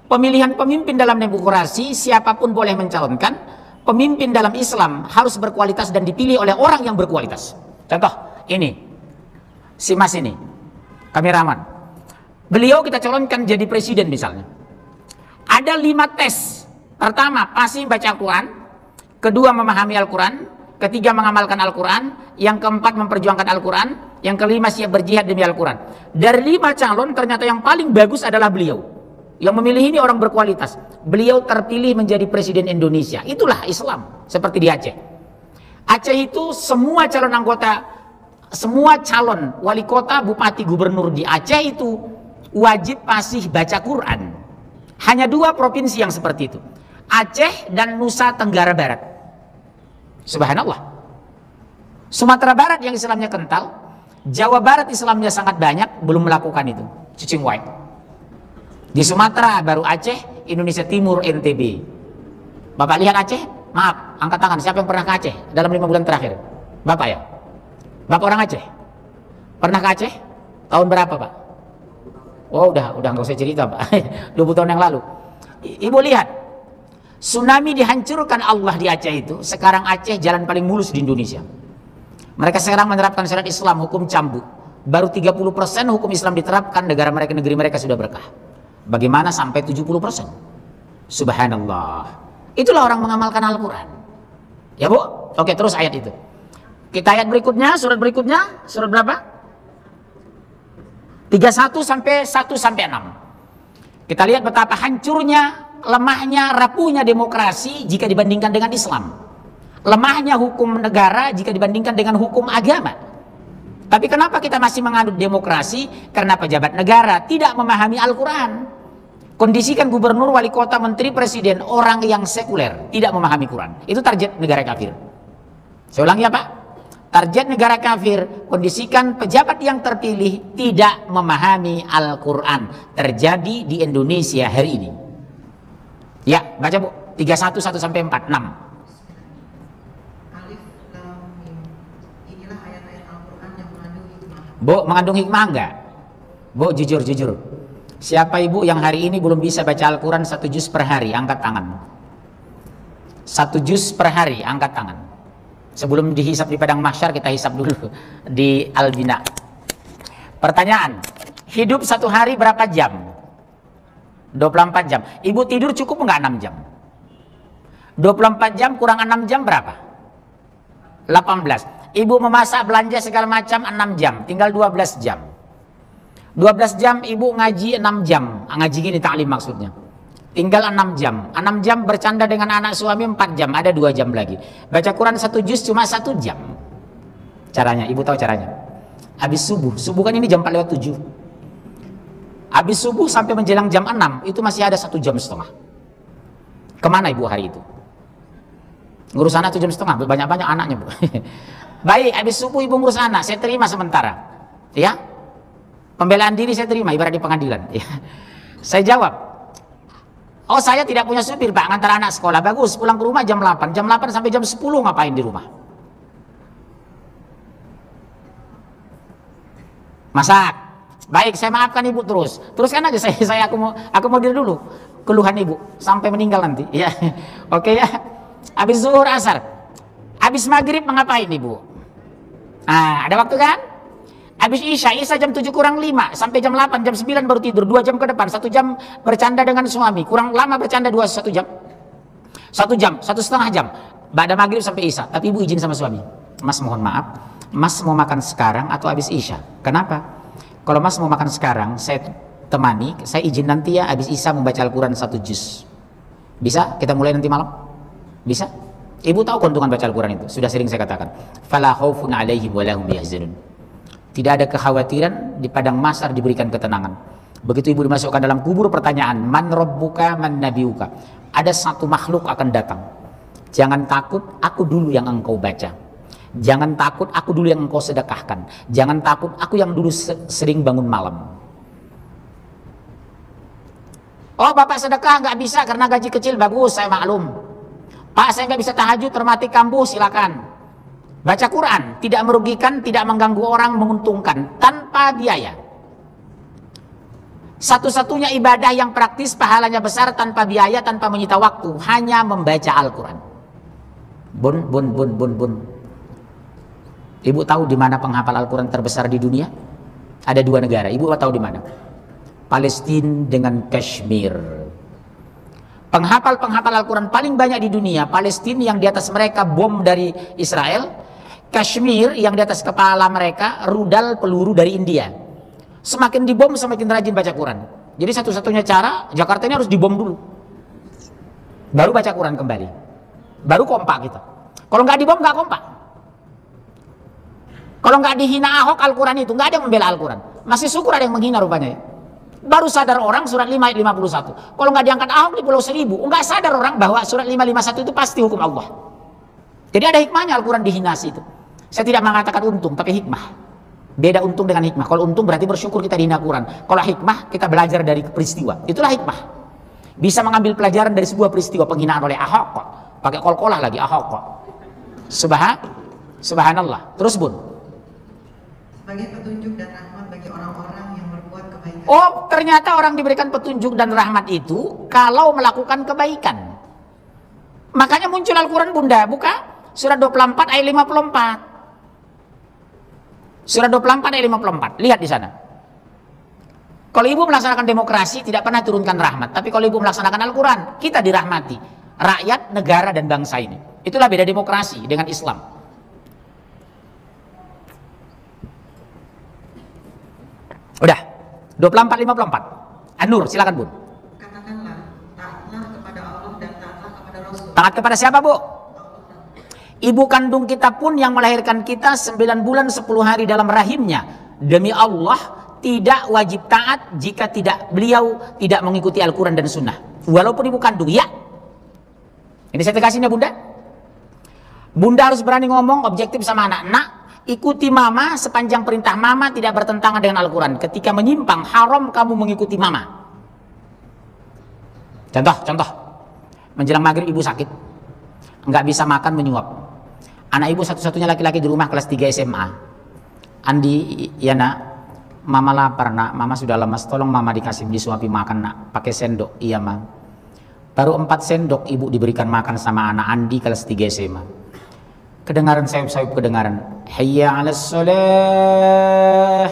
pemilihan pemimpin dalam demokrasi siapapun boleh mencalonkan. Pemimpin dalam Islam harus berkualitas dan dipilih oleh orang yang berkualitas. Contoh, ini si Mas ini, kameraman. Beliau kita calonkan jadi presiden misalnya. Ada 5 tes. Pertama, pasti baca Al-Quran. Kedua, memahami Al-Quran. Ketiga, mengamalkan Al-Quran. Yang keempat, memperjuangkan Al-Quran. Yang kelima, siap berjihad demi Al-Quran. Dari 5 calon, ternyata yang paling bagus adalah beliau. Yang memilih ini orang berkualitas. Beliau terpilih menjadi presiden Indonesia. Itulah Islam. Seperti di Aceh. Aceh itu semua calon anggota, semua calon wali kota, bupati, gubernur di Aceh itu wajib fasih baca Quran. Hanya 2 provinsi yang seperti itu. Aceh dan Nusa Tenggara Barat. Subhanallah. Sumatera Barat yang Islamnya kental, Jawa Barat Islamnya sangat banyak, belum melakukan itu. Cicing white. Di Sumatera baru Aceh, Indonesia Timur, NTB. Bapak lihat Aceh? Maaf, angkat tangan. Siapa yang pernah ke Aceh dalam 5 bulan terakhir? Bapak ya? Bapak orang Aceh? Pernah ke Aceh? Tahun berapa, Pak? Oh, udah nggak usah cerita, Pak. 20 tahun yang lalu. Ibu lihat, tsunami dihancurkan Allah di Aceh itu. Sekarang Aceh jalan paling mulus di Indonesia. Mereka sekarang menerapkan syariat Islam, hukum cambuk. Baru 30% hukum Islam diterapkan, negeri mereka sudah berkah. Bagaimana sampai 70%? Subhanallah. Itulah orang mengamalkan Al-Quran. Ya, Bu? Oke, terus ayat itu. Kita ayat berikutnya, surat berikutnya, surat berapa? 31 sampai 6. Kita lihat betapa hancurnya, lemahnya, rapuhnya demokrasi jika dibandingkan dengan Islam. Lemahnya hukum negara jika dibandingkan dengan hukum agama. Tapi kenapa kita masih menganut demokrasi? Karena pejabat negara tidak memahami Al-Quran. Kondisikan gubernur, wali kota, menteri, presiden, orang yang sekuler, tidak memahami Quran. Itu target negara kafir. Saya ulangi ya, Pak. Target negara kafir, kondisikan pejabat yang terpilih tidak memahami Al-Quran. Terjadi di Indonesia hari ini. Ya, baca Bu. 31, 1 sampai 4, 6. Alif Lam Mim. Inilah ayat-ayat Al-Quran yang mengandung hikmah. Bu, mengandung hikmah enggak? Bu, jujur. Siapa ibu yang hari ini belum bisa baca Al-Quran 1 juz per hari? Angkat tangan. 1 juz per hari, angkat tangan. Sebelum dihisap di padang mahsyar, kita hisap dulu di Al-Bina. Pertanyaan, hidup 1 hari berapa jam? 24 jam. Ibu tidur cukup enggak 6 jam? 24 jam kurang 6 jam berapa? 18. Ibu memasak, belanja segala macam 6 jam, tinggal 12 jam. 12 jam ibu ngaji 6 jam. Ngaji gini taklim maksudnya. Tinggal 6 jam. 6 jam bercanda dengan anak suami 4 jam. Ada 2 jam lagi. Baca Quran 1 juz cuma 1 jam. Caranya, ibu tahu caranya. Habis subuh. Subuh kan ini jam 4 lewat 7. Habis subuh sampai menjelang jam 6. Itu masih ada 1 jam setengah. Kemana ibu hari itu? Ngurus anak 1 jam setengah. Banyak-banyak anaknya, Bu. Baik, habis subuh ibu ngurus anak. Saya terima sementara. Ya. Pembelaan diri saya terima, ibarat di pengadilan. Ya. Saya jawab, oh saya tidak punya supir Pak, ngantar anak sekolah. Bagus, pulang ke rumah jam 8. Jam 8 sampai jam 10 ngapain di rumah? Masak. Baik, saya maafkan ibu terus. Teruskan aja, saya aku mau diri dulu. Keluhan ibu, sampai meninggal nanti. Ya. Oke ya. Habis zuhur asar. Habis maghrib mengapain ibu? Nah, ada waktu kan? Habis Isya jam 7 kurang 5 sampai jam 8, jam 9 baru tidur. 2 jam ke depan, 1 jam bercanda dengan suami. Kurang lama bercanda 1 jam. 1 jam, 1,5 jam. Ba'da maghrib sampai Isya. Tapi ibu izin sama suami. Mas mohon maaf, Mas mau makan sekarang atau habis Isya? Kenapa? Kalau Mas mau makan sekarang, saya temani, saya izin nanti ya habis Isya membaca Al-Quran 1 juz. Bisa? Kita mulai nanti malam? Bisa? Ibu tahu keuntungan baca Al-Quran itu. Sudah sering saya katakan. Fala khaufun 'alaihim wa lahum yahzanun. Tidak ada kekhawatiran, di padang mahsyar diberikan ketenangan. Begitu ibu dimasukkan dalam kubur, pertanyaan, man rabbuka, man nabiyuka. Ada satu makhluk akan datang. Jangan takut, aku dulu yang engkau baca. Jangan takut, aku dulu yang engkau sedekahkan. Jangan takut, aku yang dulu sering bangun malam. Oh bapak sedekah nggak bisa karena gaji kecil. Bagus, saya maklum. Pak, saya nggak bisa tahajud, termati kambuh, silakan. Baca Quran tidak merugikan, tidak mengganggu orang, menguntungkan tanpa biaya. Satu-satunya ibadah yang praktis, pahalanya besar, tanpa biaya, tanpa menyita waktu, hanya membaca Al-Quran. Bun. Ibu tahu di mana penghafal Al-Quran terbesar di dunia? Ada 2 negara. Ibu tahu di mana? Palestina dengan Kashmir. Penghafal Al-Quran paling banyak di dunia, Palestina yang di atas mereka bom dari Israel, Kashmir yang di atas kepala mereka rudal peluru dari India. Semakin dibom semakin rajin baca Quran. Jadi satu-satunya cara, Jakarta ini harus dibom dulu, baru baca Quran kembali, baru kompak kita. Kalau nggak dibom nggak kompak. Kalau nggak dihina Ahok Al-Quran itu, nggak ada yang membela Al-Quran. Masih syukur ada yang menghina rupanya ya. Baru sadar orang surat 5 ayat 51. Kalau nggak diangkat Ahok di Pulau Seribu, nggak sadar orang bahwa surat 551 itu pasti hukum Allah. Jadi ada hikmahnya Al-Quran dihina itu. Saya tidak mengatakan untung, tapi hikmah. Beda untung dengan hikmah. Kalau untung berarti bersyukur kita dihina Quran. Kalau hikmah kita belajar dari peristiwa. Itulah hikmah. Bisa mengambil pelajaran dari sebuah peristiwa penghinaan oleh Ahok. Pakai kol-kolah lagi Ahok. Subhanallah. Terus Bun. Sebagai petunjuk dan rahmat bagi orang-orang yang berbuat kebaikan. Oh, ternyata orang diberikan petunjuk dan rahmat itu kalau melakukan kebaikan. Makanya muncul Al-Quran, Bunda. Buka surat 24 ayat 54. Surat 24 ayat 54. Lihat di sana. Kalau ibu melaksanakan demokrasi tidak pernah turunkan rahmat. Tapi kalau ibu melaksanakan Al-Quran, kita dirahmati. Rakyat, negara, dan bangsa ini. Itulah beda demokrasi dengan Islam. Udah. 24 54. An-Nur, silakan Bun. Katakanlah, taatlah kepada Allah dan taatlah kepada Rasul. Taat kepada siapa, Bu? Ibu kandung kita pun yang melahirkan kita 9 bulan 10 hari dalam rahimnya. Demi Allah tidak wajib taat jika beliau tidak mengikuti Al-Quran dan Sunnah. Walaupun ibu kandung, ya. Ini saya tegasin ya Bunda. Bunda harus berani ngomong objektif sama anak. Nak, ikuti mama sepanjang perintah mama tidak bertentangan dengan Al-Quran. Ketika menyimpang, haram kamu mengikuti mama. Contoh. Menjelang maghrib ibu sakit. Nggak bisa makan, menyuap. Anak ibu satu-satunya laki-laki di rumah kelas 3 SMA. Andi, ya nak, mama lapar nak, mama sudah lemas, tolong mama dikasih disuapi makan nak, pakai sendok. Iya ma. Baru 4 sendok ibu diberikan makan sama anak Andi kelas 3 SMA. Kedengaran sayup-sayup kedengaran, hayya 'alas shalah.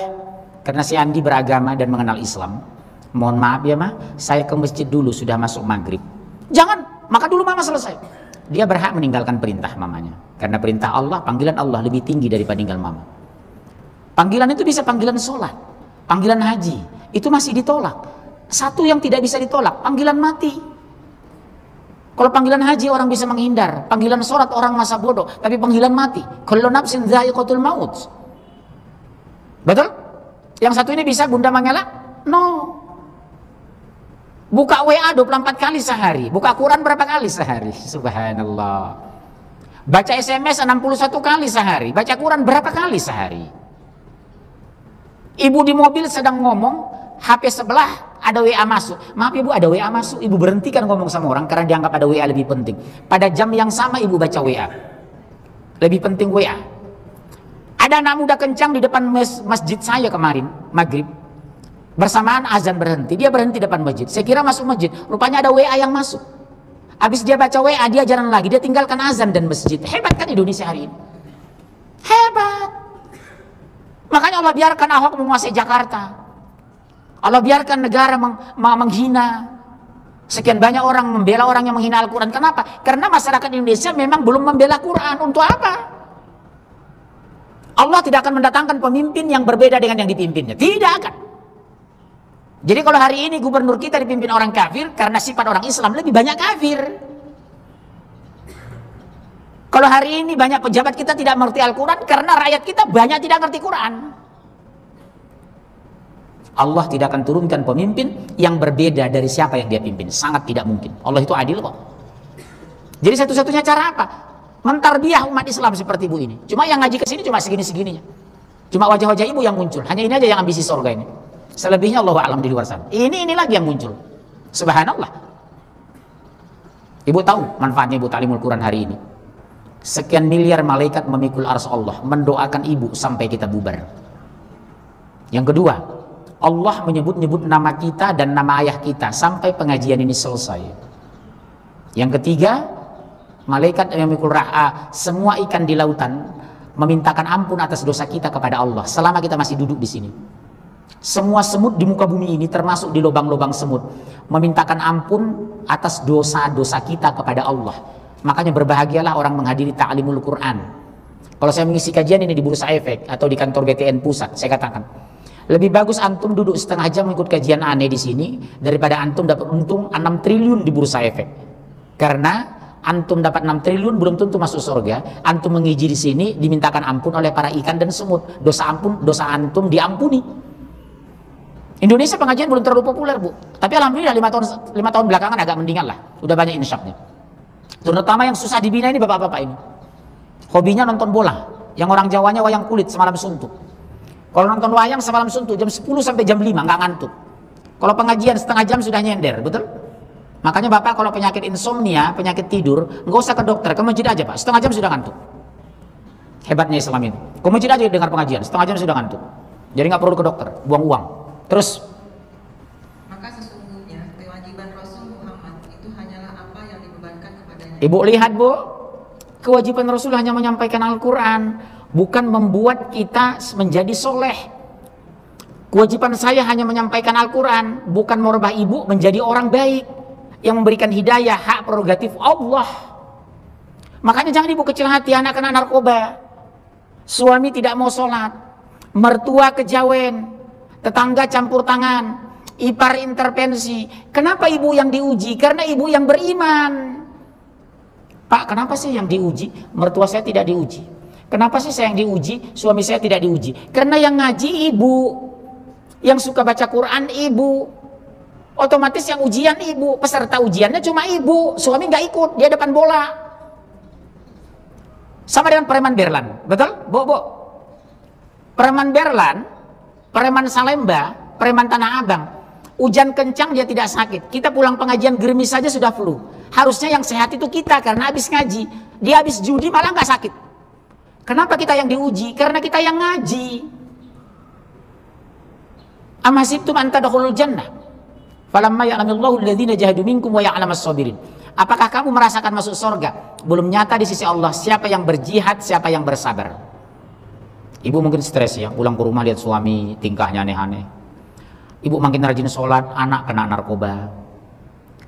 Karena si Andi beragama dan mengenal Islam. Mohon maaf ya ma, saya ke masjid dulu, sudah masuk maghrib. Jangan, makan dulu mama selesai. Dia berhak meninggalkan perintah mamanya. Karena perintah Allah, panggilan Allah lebih tinggi daripada tinggal mama. Panggilan itu bisa panggilan sholat, panggilan haji, itu masih ditolak. Satu yang tidak bisa ditolak, panggilan mati. Kalau panggilan haji orang bisa menghindar, panggilan sholat orang masa bodoh, tapi panggilan mati. Kullu nafsin dha'iqatul maut. Betul? Yang satu ini bisa Bunda mengelak? No. Buka WA 24 kali sehari, buka Quran berapa kali sehari? Subhanallah. Baca SMS 61 kali sehari, baca Quran berapa kali sehari? Ibu di mobil sedang ngomong, HP sebelah ada WA masuk. Maaf ibu, ada WA masuk, ibu berhentikan ngomong sama orang karena dianggap ada WA lebih penting. Pada jam yang sama ibu baca WA. Lebih penting WA. Ada anak muda kencang di depan masjid saya kemarin, maghrib. Bersamaan azan berhenti, dia berhenti depan masjid. Saya kira masuk masjid, rupanya ada WA yang masuk. Habis dia baca WA, dia jalan lagi, dia tinggalkan azan dan masjid. Hebat kan Indonesia hari ini? Hebat. Makanya Allah biarkan Ahok menguasai Jakarta. Allah biarkan negara menghina. Sekian banyak orang membela orang yang menghina Al-Quran. Kenapa? Karena masyarakat Indonesia memang belum membela Quran. Untuk apa? Allah tidak akan mendatangkan pemimpin yang berbeda dengan yang dipimpinnya. Tidak akan. Jadi kalau hari ini gubernur kita dipimpin orang kafir, karena sifat orang Islam lebih banyak kafir. Kalau hari ini banyak pejabat kita tidak mengerti Al-Quran, karena rakyat kita banyak tidak mengerti Quran. Allah tidak akan turunkan pemimpin yang berbeda dari siapa yang dia pimpin. Sangat tidak mungkin. Allah itu adil kok. Jadi satu-satunya cara apa? Mentarbiyah umat Islam seperti ibu ini. Cuma yang ngaji ke sini cuma segini-segininya. Cuma wajah-wajah ibu yang muncul. Hanya ini aja yang ambisi surga ini. Selebihnya Allah alam di luar sana. Ini lagi yang muncul. Subhanallah. Ibu tahu manfaatnya ibu taklimul Quran hari ini. Sekian miliar malaikat memikul arsy Allah mendoakan ibu sampai kita bubar. Yang kedua, Allah menyebut-nyebut nama kita dan nama ayah kita sampai pengajian ini selesai. Yang ketiga, malaikat yang memikul semua ikan di lautan memintakan ampun atas dosa kita kepada Allah selama kita masih duduk di sini. Semua semut di muka bumi ini termasuk di lubang-lubang semut memintakan ampun atas dosa-dosa kita kepada Allah. Makanya berbahagialah orang menghadiri ta'limul Quran. Kalau saya mengisi kajian ini di Bursa Efek atau di kantor BTN Pusat, saya katakan lebih bagus antum duduk setengah jam mengikut kajian aneh di sini daripada antum dapat untung 6 triliun di Bursa Efek. Karena antum dapat 6 triliun belum tentu masuk surga. Antum mengiji di sini dimintakan ampun oleh para ikan dan semut. Dosa antum diampuni. Indonesia pengajian belum terlalu populer bu, tapi alhamdulillah 5 tahun belakangan agak mendingan lah, udah banyak insyafnya. Terutama yang susah dibina ini bapak-bapak ini, hobinya nonton bola, Yang orang Jawanya wayang kulit semalam suntuk. Kalau nonton wayang semalam suntuk jam 10 sampai jam 5 nggak ngantuk. Kalau pengajian setengah jam sudah nyender, betul? Makanya Bapak kalau penyakit insomnia, penyakit tidur, nggak usah ke dokter, ke masjid aja Pak, setengah jam sudah ngantuk. Hebatnya Islam ini. Ke masjid aja dengar pengajian, setengah jam sudah ngantuk. Jadi nggak perlu ke dokter, buang uang. Terus, maka sesungguhnya kewajiban Rasul Muhammad itu hanyalah apa yang dibebankan kepadanya. Ibu lihat Bu, kewajiban Rasul hanya menyampaikan Al-Quran, bukan membuat kita menjadi soleh. Kewajiban saya hanya menyampaikan Al-Quran, bukan merubah ibu menjadi orang baik yang memberikan hidayah, hak prerogatif Allah. Makanya jangan ibu kecil hati anak kena narkoba, suami tidak mau sholat, mertua kejawen, tetangga campur tangan, ipar intervensi. Kenapa ibu yang diuji? Karena ibu yang beriman. Pak, kenapa sih yang diuji? Mertua saya tidak diuji. Kenapa sih saya yang diuji? Suami saya tidak diuji. Karena yang ngaji ibu, yang suka baca Quran ibu, otomatis yang ujian ibu, peserta ujiannya cuma ibu, suami nggak ikut, dia depan bola. Sama dengan preman Berlan, betul? Bu, preman Berlan, preman Salemba, preman Tanah Abang, hujan kencang dia tidak sakit. Kita pulang pengajian gerimis saja sudah flu. Harusnya yang sehat itu kita, karena habis ngaji. Dia habis judi malah nggak sakit. Kenapa kita yang diuji? Karena kita yang ngaji. Amasibtum an tadkhulul jannah falamma ya'lamillahu alladhina jahadu minkum wa ya'lamas sabirin. Apakah kamu merasakan masuk surga? Belum nyata di sisi Allah siapa yang berjihad, siapa yang bersabar. Ibu mungkin stres ya, pulang ke rumah lihat suami tingkahnya aneh-aneh. Ibu makin rajin sholat, anak kena narkoba,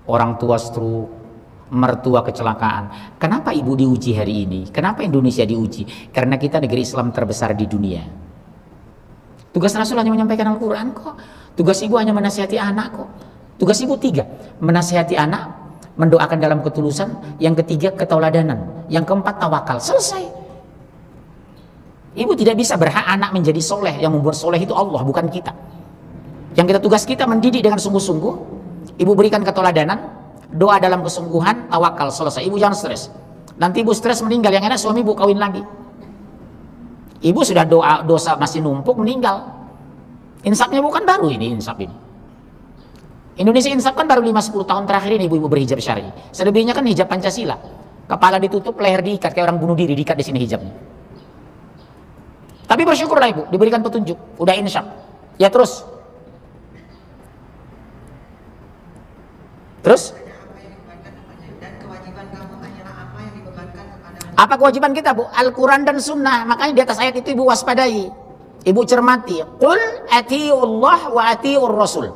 orang tua stroke, mertua kecelakaan. Kenapa ibu diuji hari ini? Kenapa Indonesia diuji? Karena kita negeri Islam terbesar di dunia. Tugas Rasul hanya menyampaikan Al-Quran kok. Tugas ibu hanya menasihati anak kok. Tugas ibu 3, menasihati anak, mendoakan dalam ketulusan. Yang ketiga, ketauladanan. Yang keempat, tawakal. Selesai. Ibu tidak bisa berhak anak menjadi soleh. Yang membuat soleh itu Allah, bukan kita. Yang tugas kita mendidik dengan sungguh-sungguh. Ibu berikan ketauladanan, doa dalam kesungguhan, tawakal. Selesai. Ibu jangan stres. Nanti ibu stres meninggal, yang enak suami ibu kawin lagi. Ibu sudah dosa masih numpuk meninggal. Insafnya bukan baru ini insaf ini. Indonesia insaf kan baru 5-10 tahun terakhir ini ibu-ibu berhijab syar'i. Selebihnya kan hijab Pancasila. Kepala ditutup, leher diikat kayak orang bunuh diri, diikat di sini hijabnya. Tapi bersyukurlah ibu, diberikan petunjuk, udah insaf. Ya terus. Terus? Apa kewajiban kita Bu? Al-Quran dan Sunnah. Makanya di atas ayat itu ibu waspadai, ibu cermati. Qul ati'ullah wa ati'ur rasul.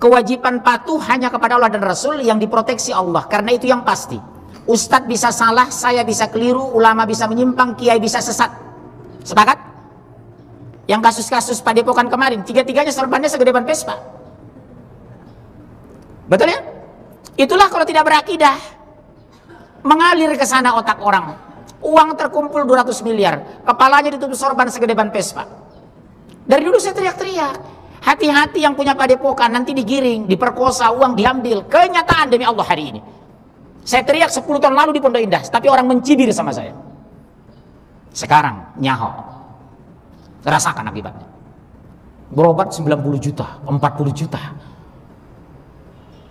Kewajiban patuh hanya kepada Allah dan Rasul yang diproteksi Allah. Karena itu yang pasti. Ustadz bisa salah, saya bisa keliru, ulama bisa menyimpang, kiai bisa sesat. Sepakat? Yang kasus-kasus padepokan kemarin, tiga-tiganya sorbannya segedeban Vespa. Betul ya? Itulah kalau tidak berakidah. Mengalir ke sana otak orang. Uang terkumpul 200 miliar. Kepalanya ditutup sorban segedeban Vespa. Dari dulu saya teriak-teriak. Hati-hati yang punya padepokan, nanti digiring, diperkosa, uang diambil. Kenyataan demi Allah hari ini. Saya teriak 10 tahun lalu di Pondok Indah, tapi orang mencibir sama saya. Sekarang nyaho. Rasakan akibatnya. Berobat 90 juta, 40 juta.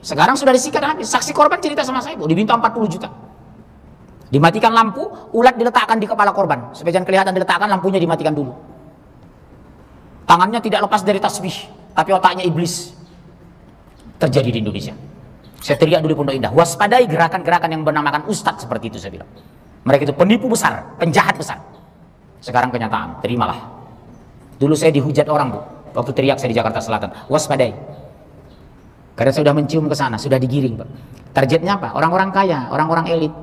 Sekarang sudah disikat habis. Saksi korban cerita sama saya, Bu, diminta 40 juta. Dimatikan lampu, ulat diletakkan di kepala korban. Supaya jangan kelihatan diletakkan, lampunya dimatikan dulu. Tangannya tidak lepas dari tasbih, tapi otaknya iblis. Terjadi di Indonesia. Saya teriak dulu di Pondok Indah, waspadai gerakan-gerakan yang bernamakan ustadz seperti itu, saya bilang. Mereka itu penipu besar, penjahat besar. Sekarang kenyataan, terimalah. Dulu saya dihujat orang, Bu, waktu teriak saya di Jakarta Selatan, waspadai. Karena saya sudah mencium ke sana, sudah digiring, Pak. Targetnya apa? Orang-orang kaya, orang-orang elit.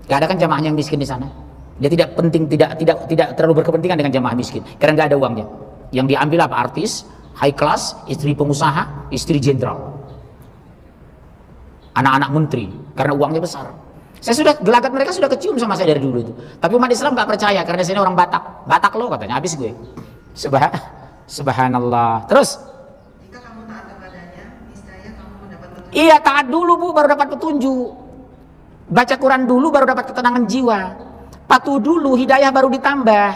Gak ada kan jamaahnya yang miskin di sana. Dia tidak penting, tidak terlalu berkepentingan dengan jamaah miskin, karena nggak ada uangnya. Yang diambil apa? Artis, high class, istri pengusaha, istri jenderal, anak-anak menteri, karena uangnya besar. Saya sudah, gelagat mereka sudah kecium sama saya dari dulu itu. Tapi umat Islam nggak percaya karena saya ini orang Batak. Batak lo katanya, habis gue. Subhanallah. Terus? Jika kamu taat kepadanya, niscaya kamu mendapat petunjuk. Iya, taat dulu Bu, baru dapat petunjuk. Baca Quran dulu baru dapat ketenangan jiwa. Patuh dulu, hidayah baru ditambah.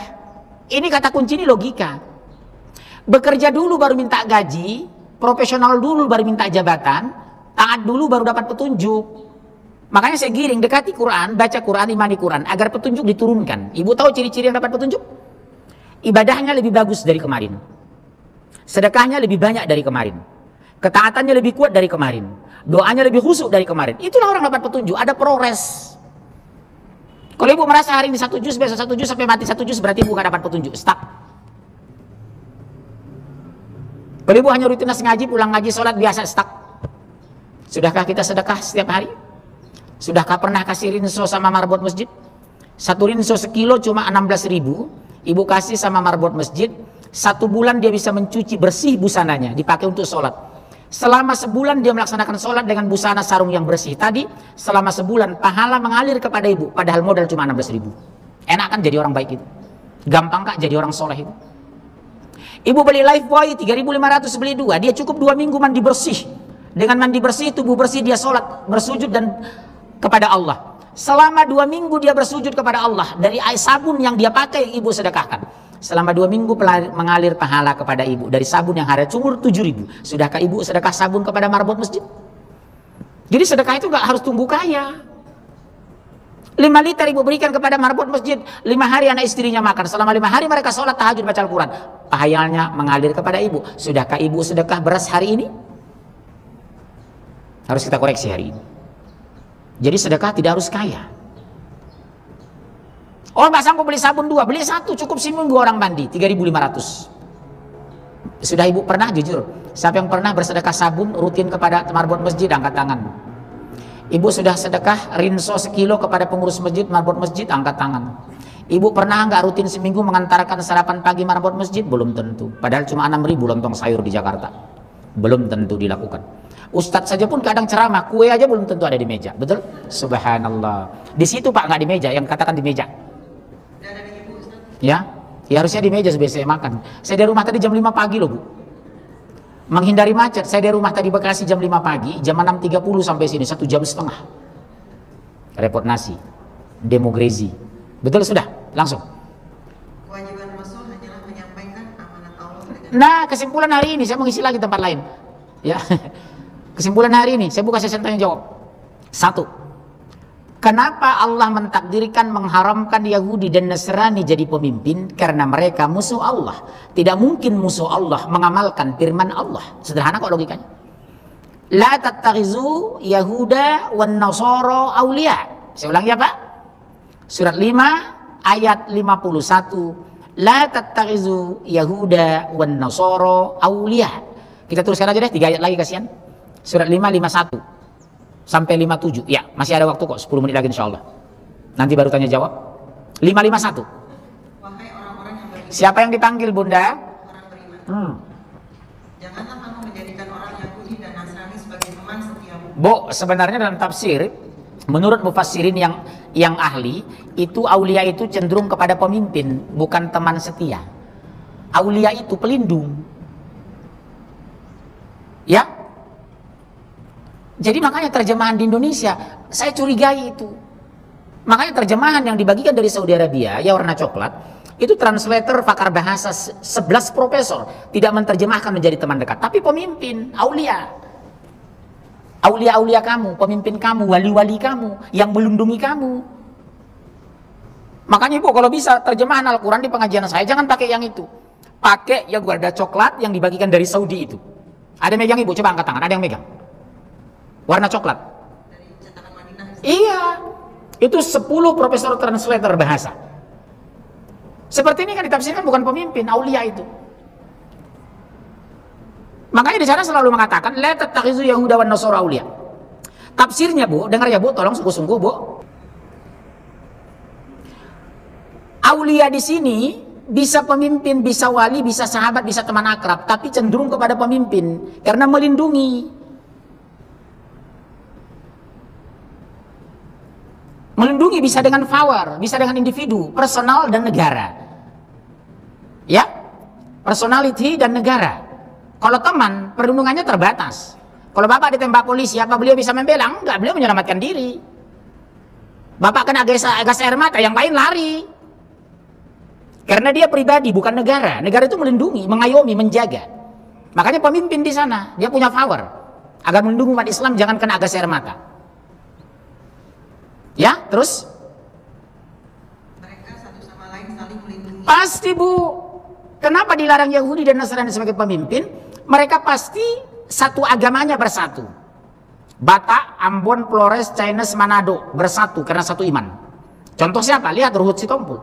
Ini kata kunci, ini logika. Bekerja dulu baru minta gaji, profesional dulu baru minta jabatan, taat dulu baru dapat petunjuk. Makanya saya giring, dekati Quran, baca Quran, imani Quran, agar petunjuk diturunkan. Ibu tahu ciri-ciri yang dapat petunjuk? Ibadahnya lebih bagus dari kemarin, sedekahnya lebih banyak dari kemarin, ketaatannya lebih kuat dari kemarin, doanya lebih khusyuk dari kemarin. Itulah orang dapat petunjuk, ada progres. Kalau ibu merasa hari ini 1 juz, besok 1 juz, sampai mati 1 juz, berarti ibu gak dapat petunjuk, stuck. Kalau ibu hanya rutinitas ngaji, pulang ngaji, sholat biasa, stuck. Sudahkah kita sedekah setiap hari? Sudahkah pernah kasih rinso sama marbot masjid? 1 rinso sekilo cuma 16.000. Ibu kasih sama marbot masjid, 1 bulan dia bisa mencuci bersih busananya, dipakai untuk sholat. Selama sebulan dia melaksanakan sholat dengan busana sarung yang bersih tadi, selama sebulan pahala mengalir kepada ibu, padahal modal cuma 16.000. Enak kan jadi orang baik itu? Gampang kak jadi orang soleh itu? Ibu beli Lifebuoy 3.500, beli 2, dia cukup 2 minggu mandi bersih. Dengan mandi bersih, tubuh bersih, dia sholat, bersujud dan kepada Allah. Selama 2 minggu dia bersujud kepada Allah, dari air sabun yang dia pakai ibu sedekahkan. Selama 2 minggu mengalir pahala kepada ibu dari sabun yang harga cuma 7.000. Sudahkah ibu sedekah sabun kepada marbot masjid? Jadi sedekah itu gak harus tunggu kaya. 5 liter ibu berikan kepada marbot masjid, 5 hari anak istrinya makan, selama 5 hari mereka sholat tahajud baca Al-Quran, pahalanya mengalir kepada ibu. Sudahkah ibu sedekah beras hari ini? Harus kita koreksi hari ini. Jadi sedekah tidak harus kaya. Oh nggak sanggup beli sabun 2, beli 1, cukup seminggu orang mandi 3.500. Sudah ibu pernah, jujur, siapa yang pernah bersedekah sabun rutin kepada marbot masjid, angkat tangan. Ibu sudah sedekah rinso sekilo kepada pengurus masjid, marbot masjid, angkat tangan. Ibu pernah nggak rutin seminggu mengantarkan sarapan pagi marbot masjid? Belum tentu, padahal cuma 6.000 lontong sayur di Jakarta. Belum tentu dilakukan. Ustadz saja pun kadang ceramah, kue aja belum tentu ada di meja, betul? Subhanallah. Di situ pak, nggak di meja, yang katakan di meja. Ya, harusnya di meja sebelum saya makan. Saya dari rumah tadi jam 5 pagi loh bu. Menghindari macet, saya dari rumah tadi Bekasi jam 5 pagi, jam 6.30 sampai sini 1,5 jam. Repot nasi, demo Grezi. Betul sudah, langsung. Kewajiban Rasul hanyalah menyampaikan amanat Allah. Nah, kesimpulan hari ini saya mengisi lagi tempat lain. Ya. Kesimpulan hari ini, saya buka sesi tanya jawab. 1. Kenapa Allah mentakdirkan mengharamkan Yahudi dan Nasrani jadi pemimpin? Karena mereka musuh Allah. Tidak mungkin musuh Allah mengamalkan firman Allah. Sederhana kok logikanya. La tattakhizu Yahuda wan Nasara auliya. Saya ulang ya Pak. Surat 5 ayat 51. La tattakhizu Yahuda wan Nasara auliya. Kita teruskan aja deh 3 ayat lagi kasihan. Surat 5, 51 sampai 57. Ya, masih ada waktu kok, 10 menit lagi insyaallah. Nanti baru tanya jawab. 551. Wahai orang-orang yang beriman. Siapa yang dipanggil Bunda? Orang beriman. Janganlah kamu menjadikan orang Yahudi dan Nasrani sebagai teman setiamu. Bu, sebenarnya dalam tafsir menurut mufassirin yang ahli, itu aulia itu cenderung kepada pemimpin, bukan teman setia. Aulia itu pelindung. Ya. Jadi makanya terjemahan di Indonesia saya curigai itu. Makanya terjemahan yang dibagikan dari Saudi Arabia ya warna coklat, itu translator pakar bahasa 11 profesor tidak menerjemahkan menjadi teman dekat, tapi pemimpin, aulia. Aulia-aulia kamu, pemimpin kamu, wali-wali kamu yang melindungi kamu. Makanya Ibu kalau bisa terjemahan Al-Quran di pengajian saya jangan pakai yang itu. Pakai yang warna coklat yang dibagikan dari Saudi itu. Ada yang megang Ibu? Coba angkat tangan, ada yang megang? Warna coklat. Dari cetakan Madinah. Iya. Itu 10 profesor translator bahasa. Seperti ini kan ditafsirkan bukan pemimpin, aulia itu. Makanya di sana selalu mengatakan la tattakhizu Yahuda wan Nasara aulia. Tafsirnya Bu, dengar ya Bu, tolong sungguh-sungguh Bu. Aulia di sini bisa pemimpin, bisa wali, bisa sahabat, bisa teman akrab, tapi cenderung kepada pemimpin karena melindungi. Melindungi bisa dengan power, bisa dengan individu, personal dan negara. Ya, personality dan negara. Kalau teman, perlindungannya terbatas. Kalau Bapak ditembak polisi, apa beliau bisa membela? Enggak, beliau menyelamatkan diri. Bapak kena gas air mata, yang lain lari. Karena dia pribadi, bukan negara. Negara itu melindungi, mengayomi, menjaga. Makanya pemimpin di sana, dia punya power agar melindungi umat Islam jangan kena gas air mata. Ya, terus? Mereka satu sama lain saling melindungi. Pasti, Bu. Kenapa dilarang Yahudi dan Nasrani sebagai pemimpin? Mereka pasti satu agamanya bersatu. Batak, Ambon, Flores, Chinese, Manado bersatu karena satu iman. Contoh siapa? Lihat Ruhut Sitompul.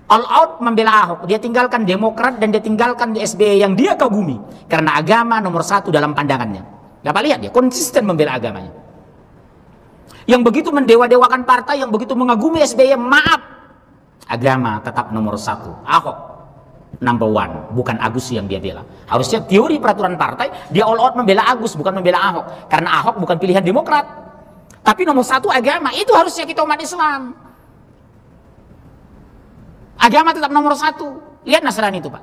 All out membela Ahok, dia tinggalkan Demokrat dan dia tinggalkan SBY yang dia kagumi karena agama nomor satu dalam pandangannya. Dapat lihat dia konsisten membela agamanya. Yang begitu mendewa-dewakan partai, yang begitu mengagumi SBY, maaf, agama tetap nomor satu. Ahok number one, bukan Agus yang dia bela. Harusnya teori peraturan partai dia all out membela Agus, bukan membela Ahok, karena Ahok bukan pilihan Demokrat. Tapi nomor satu agama, itu harusnya kita umat Islam. Agama tetap nomor satu. Lihat Nasrani itu, Pak.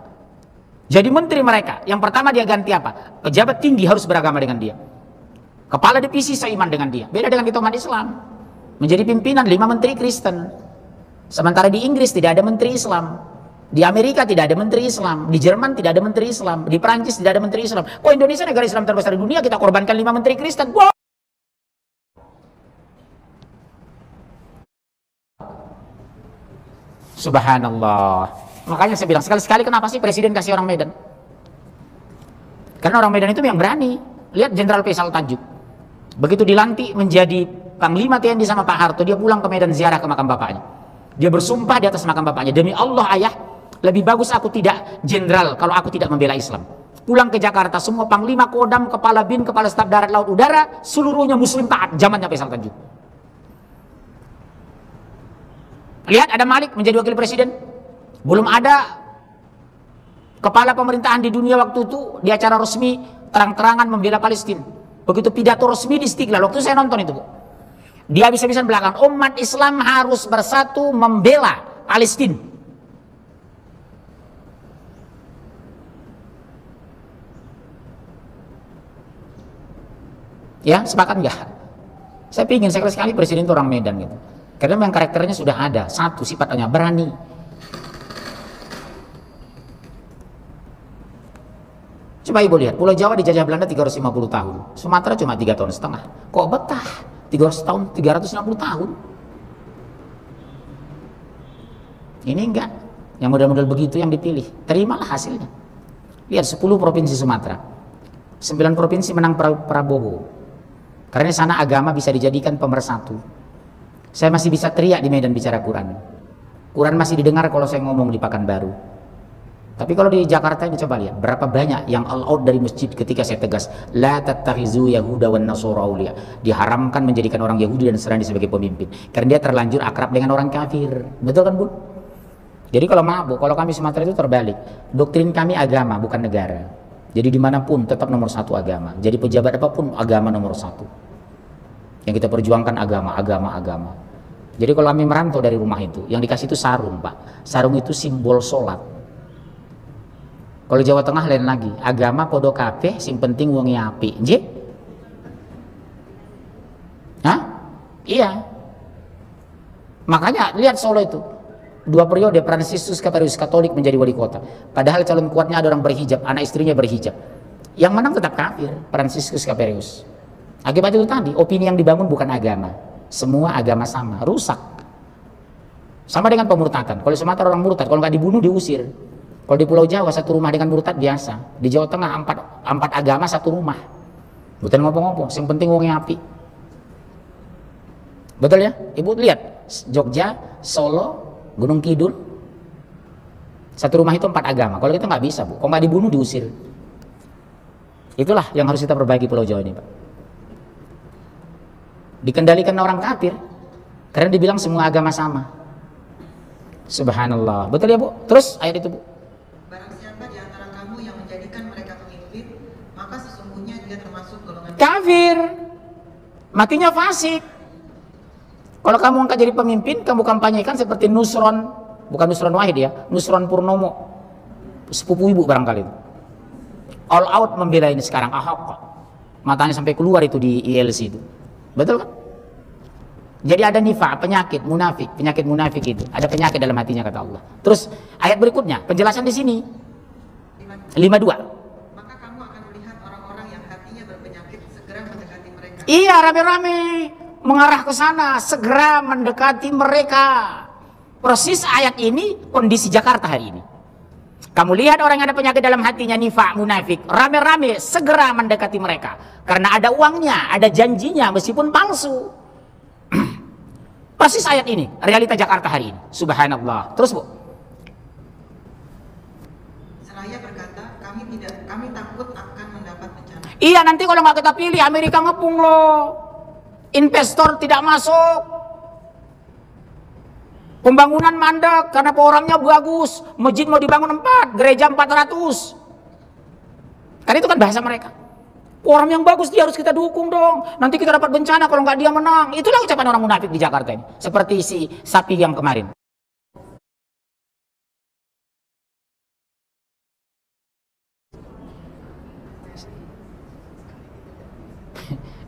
Jadi menteri mereka, yang pertama dia ganti apa? Pejabat tinggi harus beragama dengan dia. Kepala divisi seiman dengan dia. Beda dengan kita umat Islam. Menjadi pimpinan 5 menteri Kristen. Sementara di Inggris tidak ada menteri Islam. Di Amerika tidak ada menteri Islam. Di Jerman tidak ada menteri Islam. Di Prancis tidak ada menteri Islam. Kok Indonesia negara Islam terbesar di dunia kita korbankan 5 menteri Kristen? Wow. Subhanallah. Makanya saya bilang sekali-sekali kenapa sih presiden kasih orang Medan? Karena orang Medan itu yang berani. Lihat Jenderal Faisal Tajuk. Begitu dilantik menjadi Panglima TNI sama Pak Harto, dia pulang ke Medan ziarah ke makam bapaknya. Dia bersumpah di atas makam bapaknya, demi Allah ayah, lebih bagus aku tidak jenderal kalau aku tidak membela Islam. Pulang ke Jakarta, semua Panglima Kodam, Kepala BIN, Kepala Staf Darat Laut Udara, seluruhnya Muslim taat. Zamannya Faisal Tajuk. Lihat ada Malik menjadi wakil presiden. Belum ada kepala pemerintahan di dunia waktu itu di acara resmi terang-terangan membela Palestina. Begitu pidato resmi di Istiqlal, waktu saya nonton itu, Bu. Dia bisa-bisa belakang umat Islam harus bersatu membela Palestina. Ya, sepakat nggak? Saya pingin sekali-sekali presiden itu orang Medan gitu. Karena memang karakternya sudah ada. Satu, sifatnya berani. Coba Ibu lihat, Pulau Jawa dijajah Belanda 350 tahun. Sumatera cuma 3,5 tahun. Kok betah? 300 tahun, 360 tahun. Ini enggak. Yang model-model begitu yang dipilih. Terimalah hasilnya. Lihat 10 provinsi Sumatera. 9 provinsi menang Prabowo. Karena di sana agama bisa dijadikan pemersatu. Saya masih bisa teriak di Medan bicara Quran. Quran masih didengar kalau saya ngomong di Pekanbaru. Tapi kalau di Jakarta ini coba lihat berapa banyak yang all out dari masjid ketika saya tegas la tattakhizu yahuda wan nasara auliya. Diharamkan menjadikan orang Yahudi dan Nasrani sebagai pemimpin karena dia terlanjur akrab dengan orang kafir. Betul kan, Bu? Jadi kalau maaf, Bu, kalau kami Sumatera itu terbalik. Doktrin kami agama bukan negara. Jadi dimanapun tetap nomor satu agama. Jadi pejabat apapun agama nomor satu. Yang kita perjuangkan agama. Jadi kalau kami merantau dari rumah itu, yang dikasih itu sarung, Pak. Sarung itu simbol sholat. Kalau Jawa Tengah lain lagi, agama podo kabeh, sing penting wonge apik. Nggih? Hah? Iya. Makanya lihat Solo itu. 2 periode Fransiskus Caperius Katolik menjadi wali kota. Padahal calon kuatnya ada orang berhijab, anak istrinya berhijab. Yang menang tetap kafir, Fransiskus Caperius. Akibat itu tadi, opini yang dibangun bukan agama. Semua agama sama, rusak. Sama dengan pemurtadan. Kalau di Sumatera orang murtad, kalau nggak dibunuh diusir. Kalau di Pulau Jawa satu rumah dengan murtad biasa. Di Jawa Tengah empat agama satu rumah. Bukan ngopo-ngopo, yang penting wongnya api. Betul ya? Ibu lihat, Jogja, Solo, Gunung Kidul, satu rumah itu 4 agama. Kalau kita nggak bisa, Bu. Kalau nggak dibunuh diusir. Itulah yang harus kita perbaiki Pulau Jawa ini, Pak. Dikendalikan orang kafir karena dibilang semua agama sama. Subhanallah. Betul ya, Bu? Terus ayat itu, Bu. Barang siapa di antara kamu yang menjadikan mereka pemimpin, maka sesungguhnya dia termasuk golongan Kafir. Matinya fasik. Kalau kamu angkat jadi pemimpin, kamu kampanyekan seperti Nusron, bukan Nusron Wahid ya, Nusron Purnomo, sepupu ibu barangkali. All out membela ini sekarang Ahok. Matanya sampai keluar itu di ILC itu. Betul kan? Jadi ada nifaq, penyakit munafik itu. Ada penyakit dalam hatinya kata Allah. Terus ayat berikutnya, penjelasan di sini. 52. Maka kamu akan melihat orang-orang yang hatinya berpenyakit segera mendekati mereka. Iya, rame-rame mengarah ke sana, segera mendekati mereka. Persis ayat ini kondisi Jakarta hari ini. Kamu lihat orang yang ada penyakit dalam hatinya, nifaq, munafik, rame-rame segera mendekati mereka. Karena ada uangnya, ada janjinya meskipun palsu. Persis ayat ini, realita Jakarta hari ini. Subhanallah. Terus Bu. Seraya berkata, kami takut akan mendapat bencana. Iya, nanti kalau nggak kita pilih Amerika ngepung loh. Investor tidak masuk. Pembangunan mandek karena programnya bagus. Masjid mau dibangun 4, gereja 400. Kan itu kan bahasa mereka. Orang yang bagus dia harus kita dukung dong. Nanti kita dapat bencana kalau nggak dia menang. Itulah ucapan orang munafik di Jakarta ini. Seperti si sapi yang kemarin.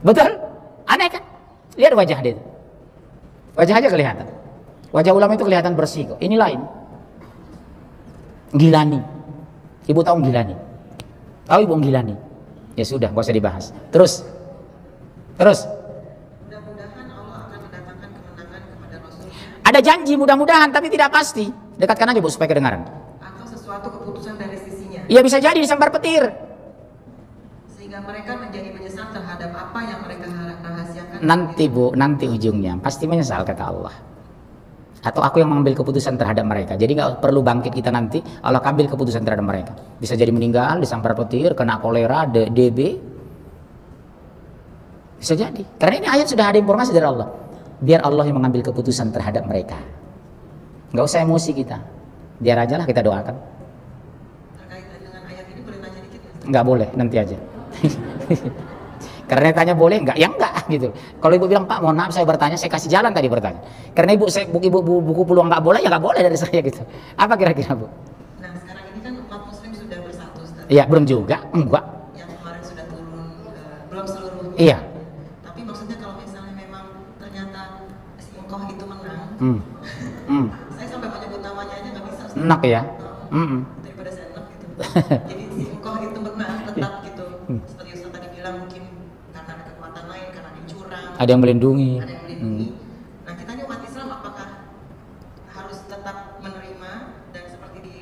Betul? Aneh kan? Lihat wajah dia. Wajah aja kelihatan. Wajah ulama itu kelihatan bersih kok. Ini lain. Gilani. Ibu tahu Gilani? Tahu Ibu Gilani? Ya sudah, gak usah dibahas. Terus. Mudah-mudahan Allah akan mendatangkan kemenangan kepada Rasulnya. Ada janji mudah-mudahan, tapi tidak pasti. Dekatkan aja Bu supaya kedengaran. Atau sesuatu keputusan dari sisinya. Iya bisa jadi disambar petir. Sehingga mereka menjadi menyesal terhadap apa yang mereka rahasiakan. Nanti Bu, nanti ujungnya pasti menyesal kata Allah. Atau aku yang mengambil keputusan terhadap mereka. Jadi nggak perlu bangkit kita nanti, Allah ambil keputusan terhadap mereka. Bisa jadi meninggal, disambar petir, kena kolera, DB. Bisa jadi. Karena ini ayat sudah ada informasi dari Allah. Biar Allah yang mengambil keputusan terhadap mereka. Nggak usah emosi kita. Biar aja lah kita doakan. Terkait dengan ayat ini boleh nanya dikit? Nggak boleh, nanti aja. Karena tanya boleh nggak? Ya enggak gitu. Kalau Ibu bilang Pak mohon maaf saya bertanya, saya kasih jalan tadi bertanya. Karena buku peluang nggak boleh ya nggak boleh dari saya gitu. Apa kira-kira Bu? Nah sekarang ini kan umat muslim sudah bersatu Ustaz. Iya belum juga, enggak. Yang kemarin sudah turun, belum seluruhnya. Iya. Tapi maksudnya kalau misalnya memang ternyata si engkoh itu menang, saya sampai menyebut namanya aja nggak bisa Ustaz. Enak ya. Daripada saya enak gitu. Jadi si engkoh itu menang tetap gitu. Seperti Ustaz tadi bilang mungkin karena ada kekuatan lain, karena dicurang. Ada yang melindungi. Ada yang melindungi. Nah kita ini umat Islam apakah harus tetap menerima dan seperti di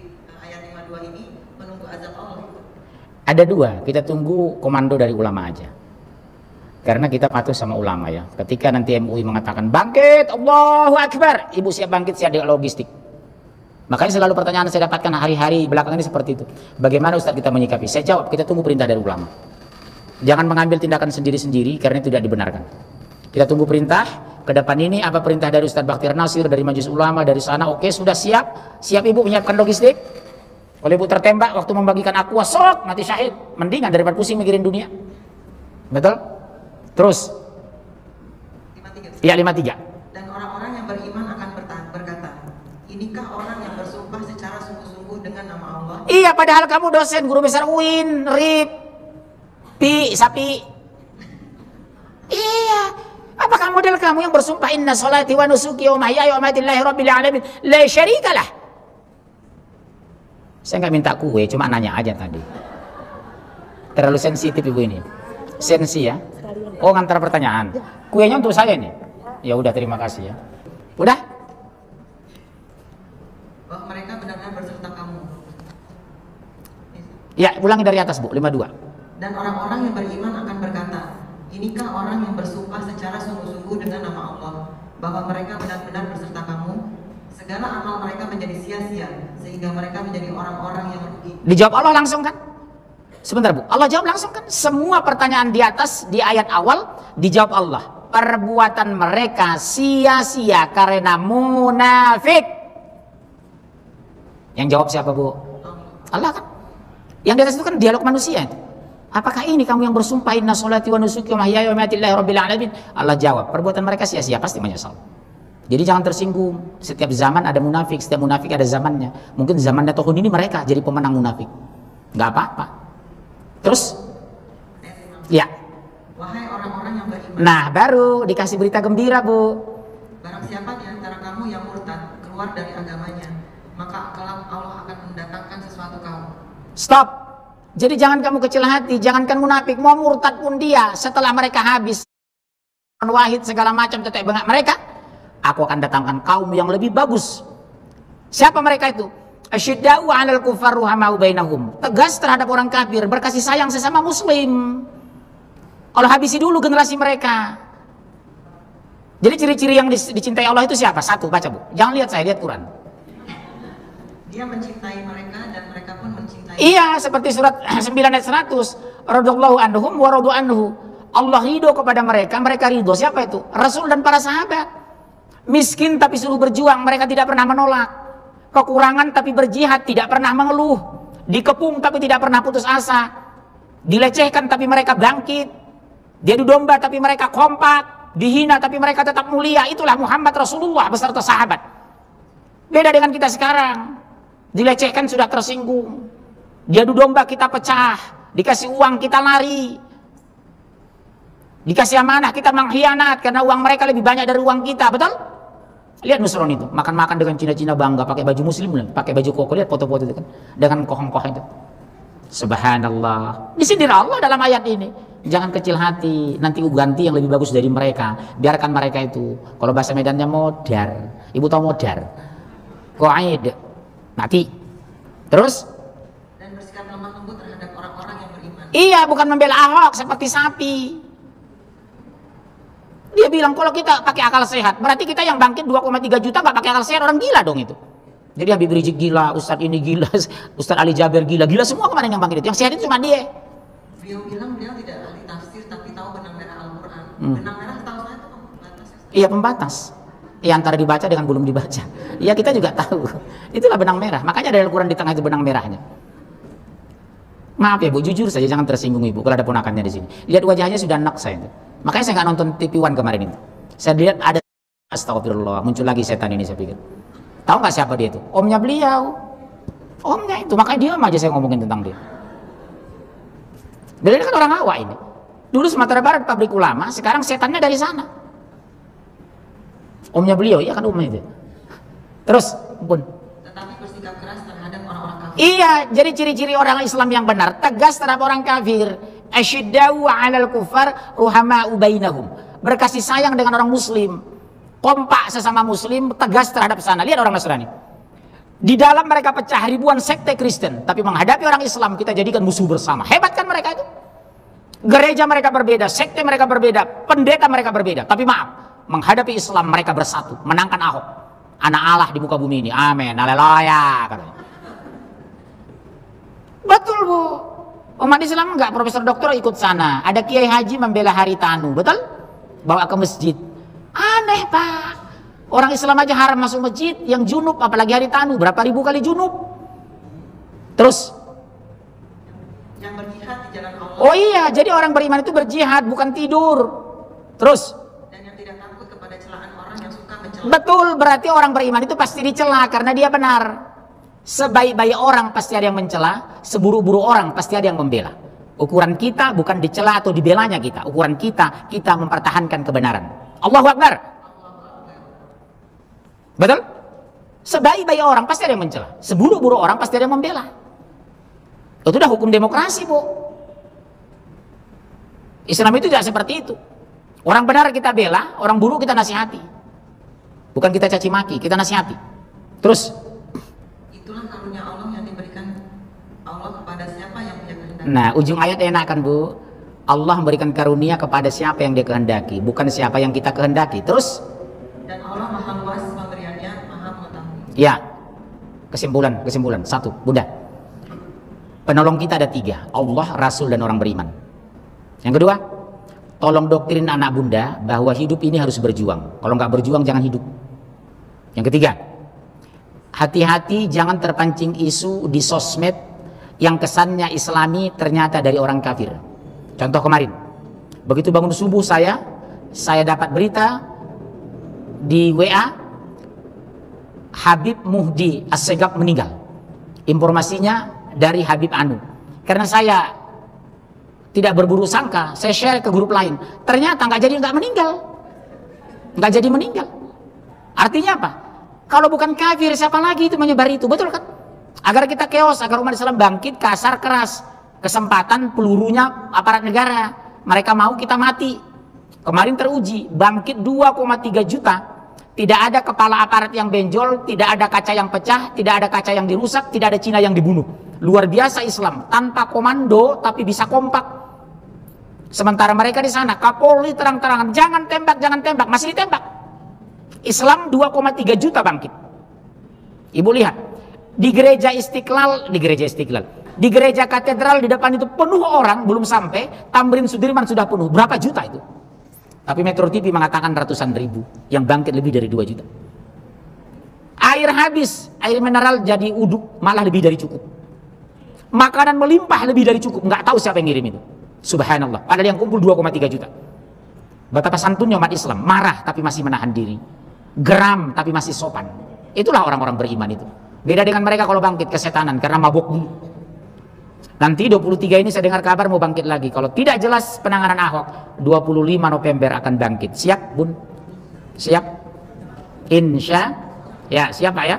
ayat 52 ini menunggu azab Allah? Ada dua, kita tunggu komando dari ulama aja. Karena kita patuh sama ulama ya. Ketika nanti MUI mengatakan bangkit, Allahu Akbar, Ibu siap bangkit, siap logistik. Makanya selalu pertanyaan saya dapatkan hari-hari belakangan ini seperti itu. Bagaimana Ustadz kita menyikapi? Saya jawab, kita tunggu perintah dari ulama. Jangan mengambil tindakan sendiri-sendiri karena itu tidak dibenarkan. Kita tunggu perintah. Ke depan ini apa perintah dari Ustadz Bakhtiar Nasir, dari Majelis Ulama, dari sana. Oke, sudah siap. Siap Ibu menyiapkan logistik. Kalau Ibu tertembak waktu membagikan aqua, sok mati syahid. Mendingan daripada pusing mikirin dunia. Betul? Terus. 53. Ya 53. Dan orang-orang yang beriman akan berkata, inikah orang yang bersumpah secara sungguh-sungguh dengan nama Allah? Iya, padahal kamu dosen guru besar UIN, RIP, sapi. Iya. Apakah model kamu yang bersumpah inna salati wa nusuki wa mahyaya wa mamati lillahi rabbil alamin la syarikalah? Saya nggak minta kue, cuma nanya aja tadi. Terlalu sensitif Ibu ini. Sensi ya. Oh, ngantar pertanyaan. Kuenya untuk saya nih. Ya udah, terima kasih ya. Udah? Bahwa mereka benar-benar berserta kamu. Ya, ulangi dari atas Bu, 52. Dan orang-orang yang beriman akan berkata, inikah orang yang bersumpah secara sungguh-sungguh dengan nama Allah, bahwa mereka benar-benar berserta kamu, segala amal mereka menjadi sia-sia, sehingga mereka menjadi orang-orang yang rugi. Dijawab Allah langsung kan? Sebentar Bu, Allah jawab langsung kan? Semua pertanyaan di atas, di ayat awal, dijawab Allah. Perbuatan mereka sia-sia karena munafik. Yang jawab siapa Bu? Allah kan? Yang di atas itu kan dialog manusia itu. Apakah ini kamu yang bersumpah inna sholati wa nusuki wa mahyaya wa mamati lillahi rabbil alamin? Allah jawab, perbuatan mereka sia-sia, pasti menyesal. Jadi jangan tersinggung. Setiap zaman ada munafik, setiap munafik ada zamannya. Mungkin zamannya tahun ini mereka jadi pemenang munafik. Nggak apa-apa. Terus? Ya. Wahai orang-orang yang beriman. Nah, baru dikasih berita gembira Bu. Barang siapa di antara kamu yang murtad keluar dari agamanya, maka kelak Allah akan mendatangkan sesuatu kamu. Stop. Jadi jangan kamu kecil hati, jangankan munafik, mau murtad pun dia setelah mereka habis wahid segala macam tetek bengak mereka, aku akan datangkan kaum yang lebih bagus. Siapa mereka itu? Asyidda'u 'alal kuffar ruhamau bainahum. Tegas terhadap orang kafir, berkasih sayang sesama muslim. Allah habisi dulu generasi mereka. Jadi ciri-ciri yang dicintai Allah itu siapa? Satu, baca Bu. Jangan lihat saya, lihat Quran. Dia mencintai mereka dan mereka pun mencintai. Iya, seperti surat 9 ayat 100. Radhiyallahu anhum wa radu anhu. Allah ridho kepada mereka, mereka ridho. Siapa itu? Rasul dan para sahabat. Miskin tapi suruh berjuang, mereka tidak pernah menolak. Kekurangan tapi berjihad, tidak pernah mengeluh. Dikepung tapi tidak pernah putus asa. Dilecehkan tapi mereka bangkit. Diadu domba tapi mereka kompak. Dihina tapi mereka tetap mulia. Itulah Muhammad Rasulullah beserta sahabat. Beda dengan kita sekarang. Dilecehkan sudah tersinggung. Diadu domba kita pecah. Dikasih uang kita lari. Dikasih amanah kita mengkhianat karena uang mereka lebih banyak dari uang kita. Betul? Lihat Nusron itu, makan-makan dengan Cina-Cina bangga, pakai baju muslim, pakai baju koko. Lihat foto-foto itu kan, dengan kohong-kohong itu. Subhanallah. Disindir Allah dalam ayat ini. Jangan kecil hati, nanti ganti yang lebih bagus dari mereka. Biarkan mereka itu. Kalau bahasa Medannya modar. Ibu tahu modar? Qaid. Mati. Terus? Dan bersikap lemah lembut terhadap orang-orang yang beriman. Iya, bukan membela Ahok seperti sapi. Dia bilang kalau kita pakai akal sehat, berarti kita yang bangkit 2,3 juta nggak pakai akal sehat, orang gila dong itu. Jadi Habib Rizik gila, Ustadz ini gila, Ustadz Ali Jaber gila, gila semua kemarin yang bangkit itu. Yang sehat itu cuma dia. Beliau bilang beliau tidak ahli tafsir tapi tahu benang merah Al-Quran. Benang merah tahu saya itu pembatas. Iya, pembatas. Ya, antara dibaca dengan belum dibaca. Ya, kita juga tahu. Itulah benang merah. Makanya ada Al-Quran di tengah itu benang merahnya. Maaf ya Bu, jujur saja, jangan tersinggung Ibu kalau ada ponakannya di sini. Lihat wajahnya sudah enak saya itu. Makanya saya nggak nonton TV One kemarin itu. Saya lihat ada, astagfirullah, muncul lagi setan ini saya pikir. Tahu nggak siapa dia itu? Omnya beliau. Omnya itu, makanya diam aja saya ngomongin tentang dia. Dia kan orang awak ini. Dulu Sumatera Barat pabrik ulama, sekarang setannya dari sana. Omnya beliau, iya kan omnya itu. Terus, pun. Tetapi bersikap keras terhadap orang-orang kafir. Iya, jadi ciri-ciri orang Islam yang benar, tegas terhadap orang kafir. Asyidda'u 'alal kuffar ruhama'u bainahum. Berkasih sayang dengan orang muslim. Kompak sesama muslim, tegas terhadap sana. Lihat orang Nasrani. Di dalam mereka pecah ribuan sekte Kristen, tapi menghadapi orang Islam kita jadikan musuh bersama. Hebat kan mereka itu? Gereja mereka berbeda, sekte mereka berbeda, pendeta mereka berbeda. Tapi maaf, menghadapi Islam mereka bersatu, menangkan Ahok. Anak Allah di muka bumi ini. Amin. Haleluya katanya. Betul Bu. Umat Islam enggak, profesor doktor ikut sana. Ada kiai haji membela Haritanu, betul? Bawa ke masjid. Aneh Pak. Orang Islam aja haram masuk masjid, yang junub apalagi Haritanu, berapa ribu kali junub. Terus? Yang berjihad di jalan Allah. Oh iya, jadi orang beriman itu berjihad, bukan tidur. Terus? Dan yang tidak takut kepada celaan orang yang suka mencela. Betul, berarti orang beriman itu pasti dicela karena dia benar. Sebaik-baik orang pasti ada yang mencela, seburuk-buruk orang pasti ada yang membela. Ukuran kita bukan dicela atau dibelanya kita. Ukuran kita mempertahankan kebenaran. Allahu Akbar. Betul? Sebaik-baik orang pasti ada yang mencela, seburuk-buruk orang pasti ada yang membela. Itu udah hukum demokrasi Bu. Islam itu tidak seperti itu. Orang benar kita bela, orang buruk kita nasihati. Bukan kita caci maki, kita nasihati. Terus? Itulah karunia Allah yang diberikan Allah kepada siapa yang Dia kehendaki. Nah, ujung ayat enak kan Bu? Allah memberikan karunia kepada siapa yang Dia kehendaki, bukan siapa yang kita kehendaki. Terus? Dan Allah maha luas pemberiannya, maha mengetahui. Ya. Kesimpulan. Satu, Bunda. Penolong kita ada 3, Allah, Rasul, dan orang beriman. Yang kedua, tolong doktrin anak Bunda bahwa hidup ini harus berjuang. Kalau nggak berjuang jangan hidup. Yang ketiga, hati-hati jangan terpancing isu di sosmed yang kesannya Islami ternyata dari orang kafir. Contoh kemarin, begitu bangun subuh saya dapat berita di WA Habib Muhdi Assegaf meninggal. Informasinya dari Habib Anu. Karena saya tidak berburu sangka, saya share ke grup lain. Ternyata nggak jadi meninggal. Artinya apa? Kalau bukan kafir, siapa lagi itu menyebar itu? Betul kan? Agar kita chaos, agar umat Islam bangkit, kasar, keras. Kesempatan pelurunya aparat negara. Mereka mau kita mati. Kemarin teruji, bangkit 2,3 juta. Tidak ada kepala aparat yang benjol, tidak ada kaca yang pecah, tidak ada kaca yang dirusak, tidak ada Cina yang dibunuh. Luar biasa Islam, tanpa komando tapi bisa kompak. Sementara mereka di sana, Kapolri terang-terangan, jangan tembak, masih ditembak. Islam 2,3 juta bangkit. Ibu lihat, di gereja Istiqlal, di gereja katedral di depan itu penuh orang, belum sampai, Tamrin Sudirman sudah penuh. Berapa juta itu? Tapi Metro TV mengatakan ratusan ribu, yang bangkit lebih dari 2 juta. Air habis, air mineral jadi uduk, malah lebih dari cukup. Makanan melimpah lebih dari cukup, nggak tahu siapa yang ngirim itu. Subhanallah, padahal yang kumpul 2,3 juta. Betapa santunnya umat Islam, marah tapi masih menahan diri, geram tapi masih sopan. Itulah orang-orang beriman itu. Beda dengan mereka kalau bangkit kesetanan karena mabuk dulu. Nanti 23 ini saya dengar kabar mau bangkit lagi. Kalau tidak jelas penanganan Ahok, 25 November akan bangkit. Siap Bun? Siap? Insya? Ya, siap Pak ya?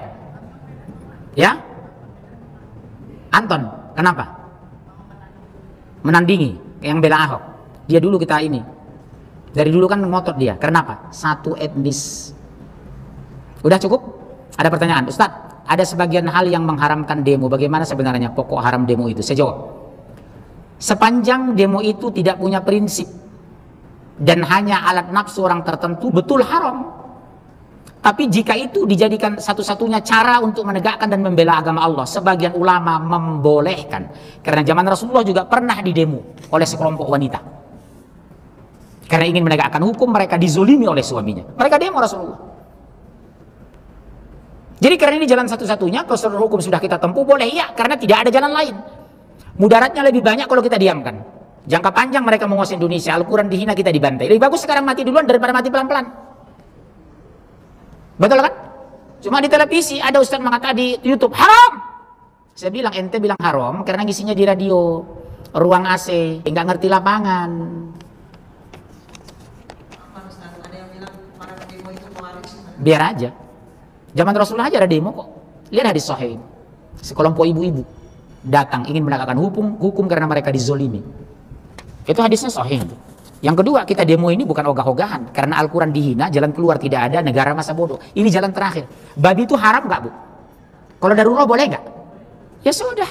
Ya? Anton, kenapa? Menandingi yang bela Ahok. Dia dulu kita ini. Dari dulu kan ngotot dia. Kenapa? Satu etnis. Udah cukup? Ada pertanyaan? Ustadz, ada sebagian hal yang mengharamkan demo. Bagaimana sebenarnya pokok haram demo itu? Saya jawab. Sepanjang demo itu tidak punya prinsip dan hanya alat nafsu orang tertentu, betul haram. Tapi jika itu dijadikan satu-satunya cara untuk menegakkan dan membela agama Allah, sebagian ulama membolehkan. Karena zaman Rasulullah juga pernah didemo oleh sekelompok wanita. Karena ingin menegakkan hukum, mereka dizolimi oleh suaminya. Mereka demo Rasulullah. Jadi karena ini jalan satu-satunya, kalau hukum sudah kita tempuh, boleh ya, karena tidak ada jalan lain. Mudaratnya lebih banyak kalau kita diamkan. Jangka panjang mereka menguasai Indonesia, Al-Quran dihina, kita dibantai. Lebih bagus sekarang mati duluan daripada mati pelan-pelan. Betul kan? Cuma di televisi ada ustaz mengatakan di YouTube, haram! Saya bilang, ente bilang haram karena ngisinya di radio, ruang AC, nggak ngerti lapangan. Ada yang bilang para demo itu Biar aja. Zaman Rasulullah aja ada demo kok. Lihat hadis sahih. Sekelompok ibu-ibu datang ingin menegakkan hukum karena mereka dizolimi. Itu hadisnya sahih. Yang kedua, kita demo ini bukan ogah-ogahan. Karena Al-Quran dihina, jalan keluar tidak ada, negara masa bodoh. Ini jalan terakhir. Babi itu haram nggak Bu? Kalau darurat boleh nggak? Ya sudah.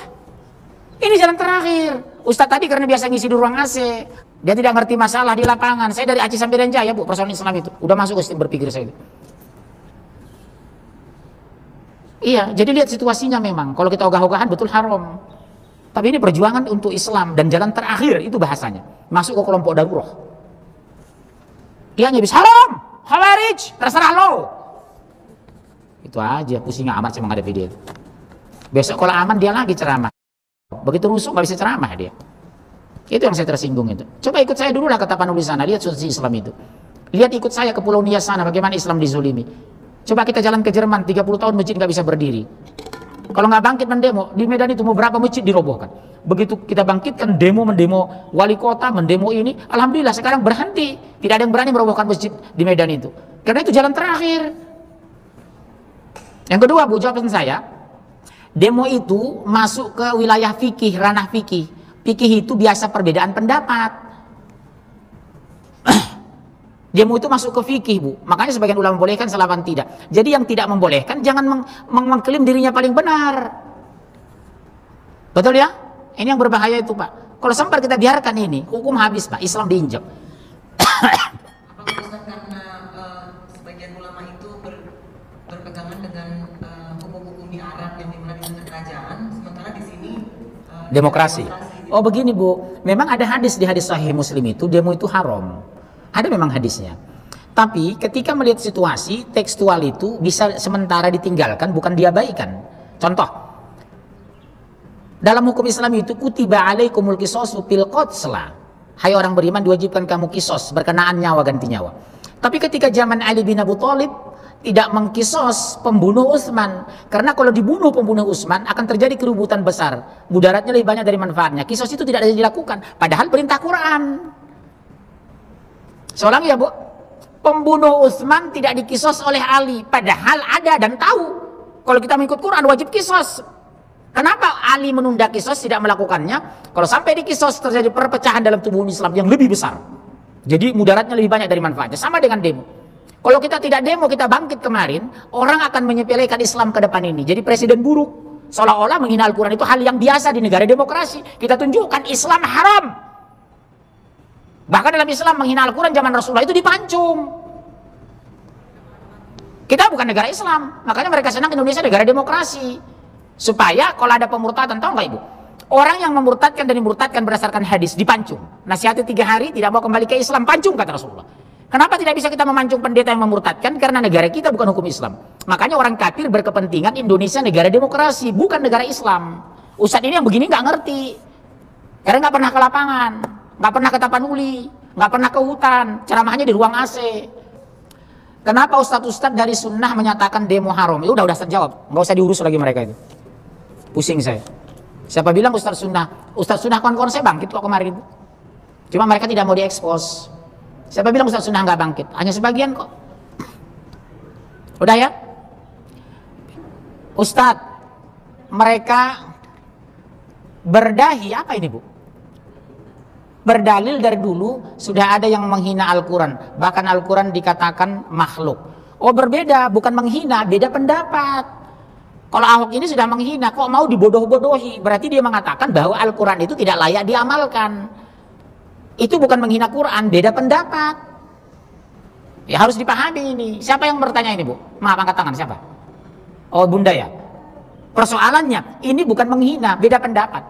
Ini jalan terakhir. Ustadz tadi karena biasa ngisi di ruang AC, dia tidak ngerti masalah di lapangan. Saya dari Aceh sampai Denjaya Bu, persoalan Islam itu. Udah masuk ke sistem berpikir saya itu. Iya, jadi lihat situasinya memang. Kalau kita ogah-ogahan betul haram. Tapi ini perjuangan untuk Islam dan jalan terakhir itu bahasanya. Masuk ke kelompok darurat. Dia hanya bisa haram, khawarij, terserah lo. Itu aja, pusing amat saya menghadapi dia. Besok kalau aman dia lagi ceramah. Begitu rusuh nggak bisa ceramah dia. Itu yang saya tersinggung itu. Coba ikut saya dulu lah ke Tapanuli sana, lihat situasi Islam itu. Lihat ikut saya ke Pulau Nias sana, bagaimana Islam dizulimi. Coba kita jalan ke Jerman, 30 tahun masjid nggak bisa berdiri. Kalau nggak bangkit mendemo, di Medan itu mau berapa masjid dirobohkan. Begitu kita bangkitkan mendemo wali kota, mendemo ini, alhamdulillah sekarang berhenti. Tidak ada yang berani merobohkan masjid di Medan itu. Karena itu jalan terakhir. Yang kedua Bu, jawaban saya, demo itu masuk ke wilayah fikih, ranah fikih. Fikih itu biasa perbedaan pendapat. Demo itu masuk ke fikih Bu, makanya sebagian ulama membolehkan, selama tidak. Jadi yang tidak membolehkan jangan mengklaim dirinya paling benar. Betul ya? Ini yang berbahaya itu Pak. Kalau sempat kita biarkan ini, hukum habis Pak, Islam diinjak. Apakah Ustaz karena sebagian ulama itu berpegangan dengan hukum-hukum di Arab yang dimulai dengan kerajaan, sementara di sini demokrasi. Oh begini Bu, memang ada hadis di hadis Sahih Muslim itu demo itu haram. Ada memang hadisnya. Tapi ketika melihat situasi, tekstual itu bisa sementara ditinggalkan, bukan diabaikan. Contoh, dalam hukum Islam itu kutiba alaikumul qisasu fil qatla. Hai orang beriman, diwajibkan kamu kisos berkenaan nyawa ganti nyawa. Tapi ketika zaman Ali bin Abi Thalib tidak mengkisos pembunuh Utsman, karena kalau dibunuh pembunuh Utsman akan terjadi keributan besar. Mudaratnya lebih banyak dari manfaatnya. Kisos itu tidak ada dilakukan, padahal perintah Quran. Seorang ya Bu, Pembunuh Utsman tidak dikisos oleh Ali, padahal ada dan tahu. Kalau kita mengikut Quran wajib kisos. Kenapa Ali menunda kisos, tidak melakukannya? Kalau sampai di kisos terjadi perpecahan dalam tubuh Islam yang lebih besar. Jadi mudaratnya lebih banyak dari manfaatnya. Sama dengan demo. Kalau kita tidak demo, kita bangkit kemarin, orang akan menyepelekan Islam ke depan ini. Jadi presiden buruk, seolah-olah menghina Al-Quran itu hal yang biasa di negara demokrasi. Kita tunjukkan Islam haram. Bahkan dalam Islam menghina Al-Quran zaman Rasulullah itu dipancung. Kita bukan negara Islam, makanya mereka senang Indonesia negara demokrasi. Supaya kalau ada pemurtadan, tahu nggak Ibu? Orang yang memurtadkan dan dimurtadkan berdasarkan hadis dipancung. Nasihatnya 3 hari tidak mau kembali ke Islam, pancung kata Rasulullah. Kenapa tidak bisa kita memancung pendeta yang memurtadkan? Karena negara kita bukan hukum Islam. Makanya orang kafir berkepentingan Indonesia negara demokrasi, bukan negara Islam. Ustadz ini yang begini nggak ngerti. Karena nggak pernah ke lapangan, nggak pernah ke Tapanuli, nggak pernah ke hutan, ceramahnya di ruang AC. Kenapa ustadz-ustadz dari sunnah menyatakan demo haram? Ya udah terjawab, nggak usah diurus lagi mereka itu. Pusing saya. Siapa bilang ustadz sunnah? Ustadz sunnah kawan-kawan saya bangkit kok kemarin itu. Cuma mereka tidak mau diekspos. Siapa bilang ustadz sunnah nggak bangkit? Hanya sebagian kok. Udah ya? Ustadz, mereka berdahi apa ini Bu? Berdalil dari dulu sudah ada yang menghina Al-Quran. Bahkan Al-Quran dikatakan makhluk. Oh berbeda, bukan menghina, beda pendapat. Kalau Ahok ini sudah menghina, kok mau dibodoh-bodohi? Berarti dia mengatakan bahwa Al-Quran itu tidak layak diamalkan. Itu bukan menghina Quran, beda pendapat. Ya harus dipahami ini. Siapa yang bertanya ini Bu? Maaf angkat tangan, siapa? Oh Bunda ya. Persoalannya, ini bukan menghina, beda pendapat.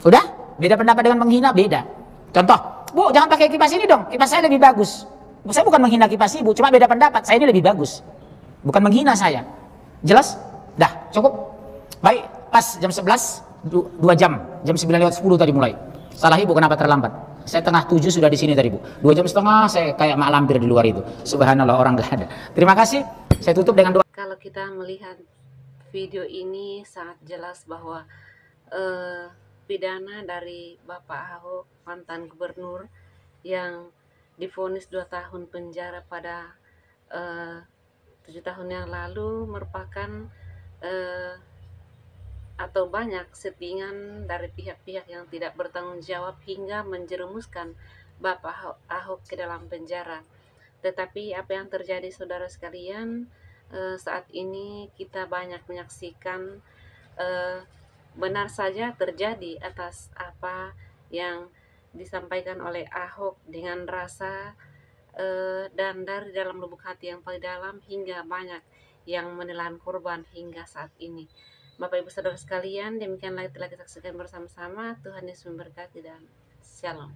Udah? Beda pendapat dengan menghina, beda. Contoh, Bu jangan pakai kipas ini dong, kipas saya lebih bagus. Saya bukan menghina kipas Ibu, cuma beda pendapat, saya ini lebih bagus. Bukan menghina saya. Jelas? Dah, cukup. Baik, pas jam 11, 2 jam. Jam 9:10 tadi mulai. Salah Ibu kenapa terlambat? Saya 6:30 sudah di sini tadi Bu. 2,5 jam saya kayak mak lampir di luar itu. Subhanallah, orang gak ada. Terima kasih. Saya tutup dengan doa. Kalau kita melihat video ini sangat jelas bahwa pidana dari Bapak Ahok, mantan gubernur yang divonis 2 tahun penjara pada 7 tahun yang lalu merupakan atau banyak settingan dari pihak-pihak yang tidak bertanggung jawab hingga menjerumuskan Bapak Ahok ke dalam penjara. Tetapi apa yang terjadi saudara sekalian, saat ini kita banyak menyaksikan benar saja terjadi atas apa yang disampaikan oleh Ahok dengan rasa dan dari dalam lubuk hati yang paling dalam, hingga banyak yang menelan korban hingga saat ini. Bapak Ibu Saudara sekalian, demikianlah telah kita saksikan bersama-sama. Tuhan Yesus memberkati dan Shalom.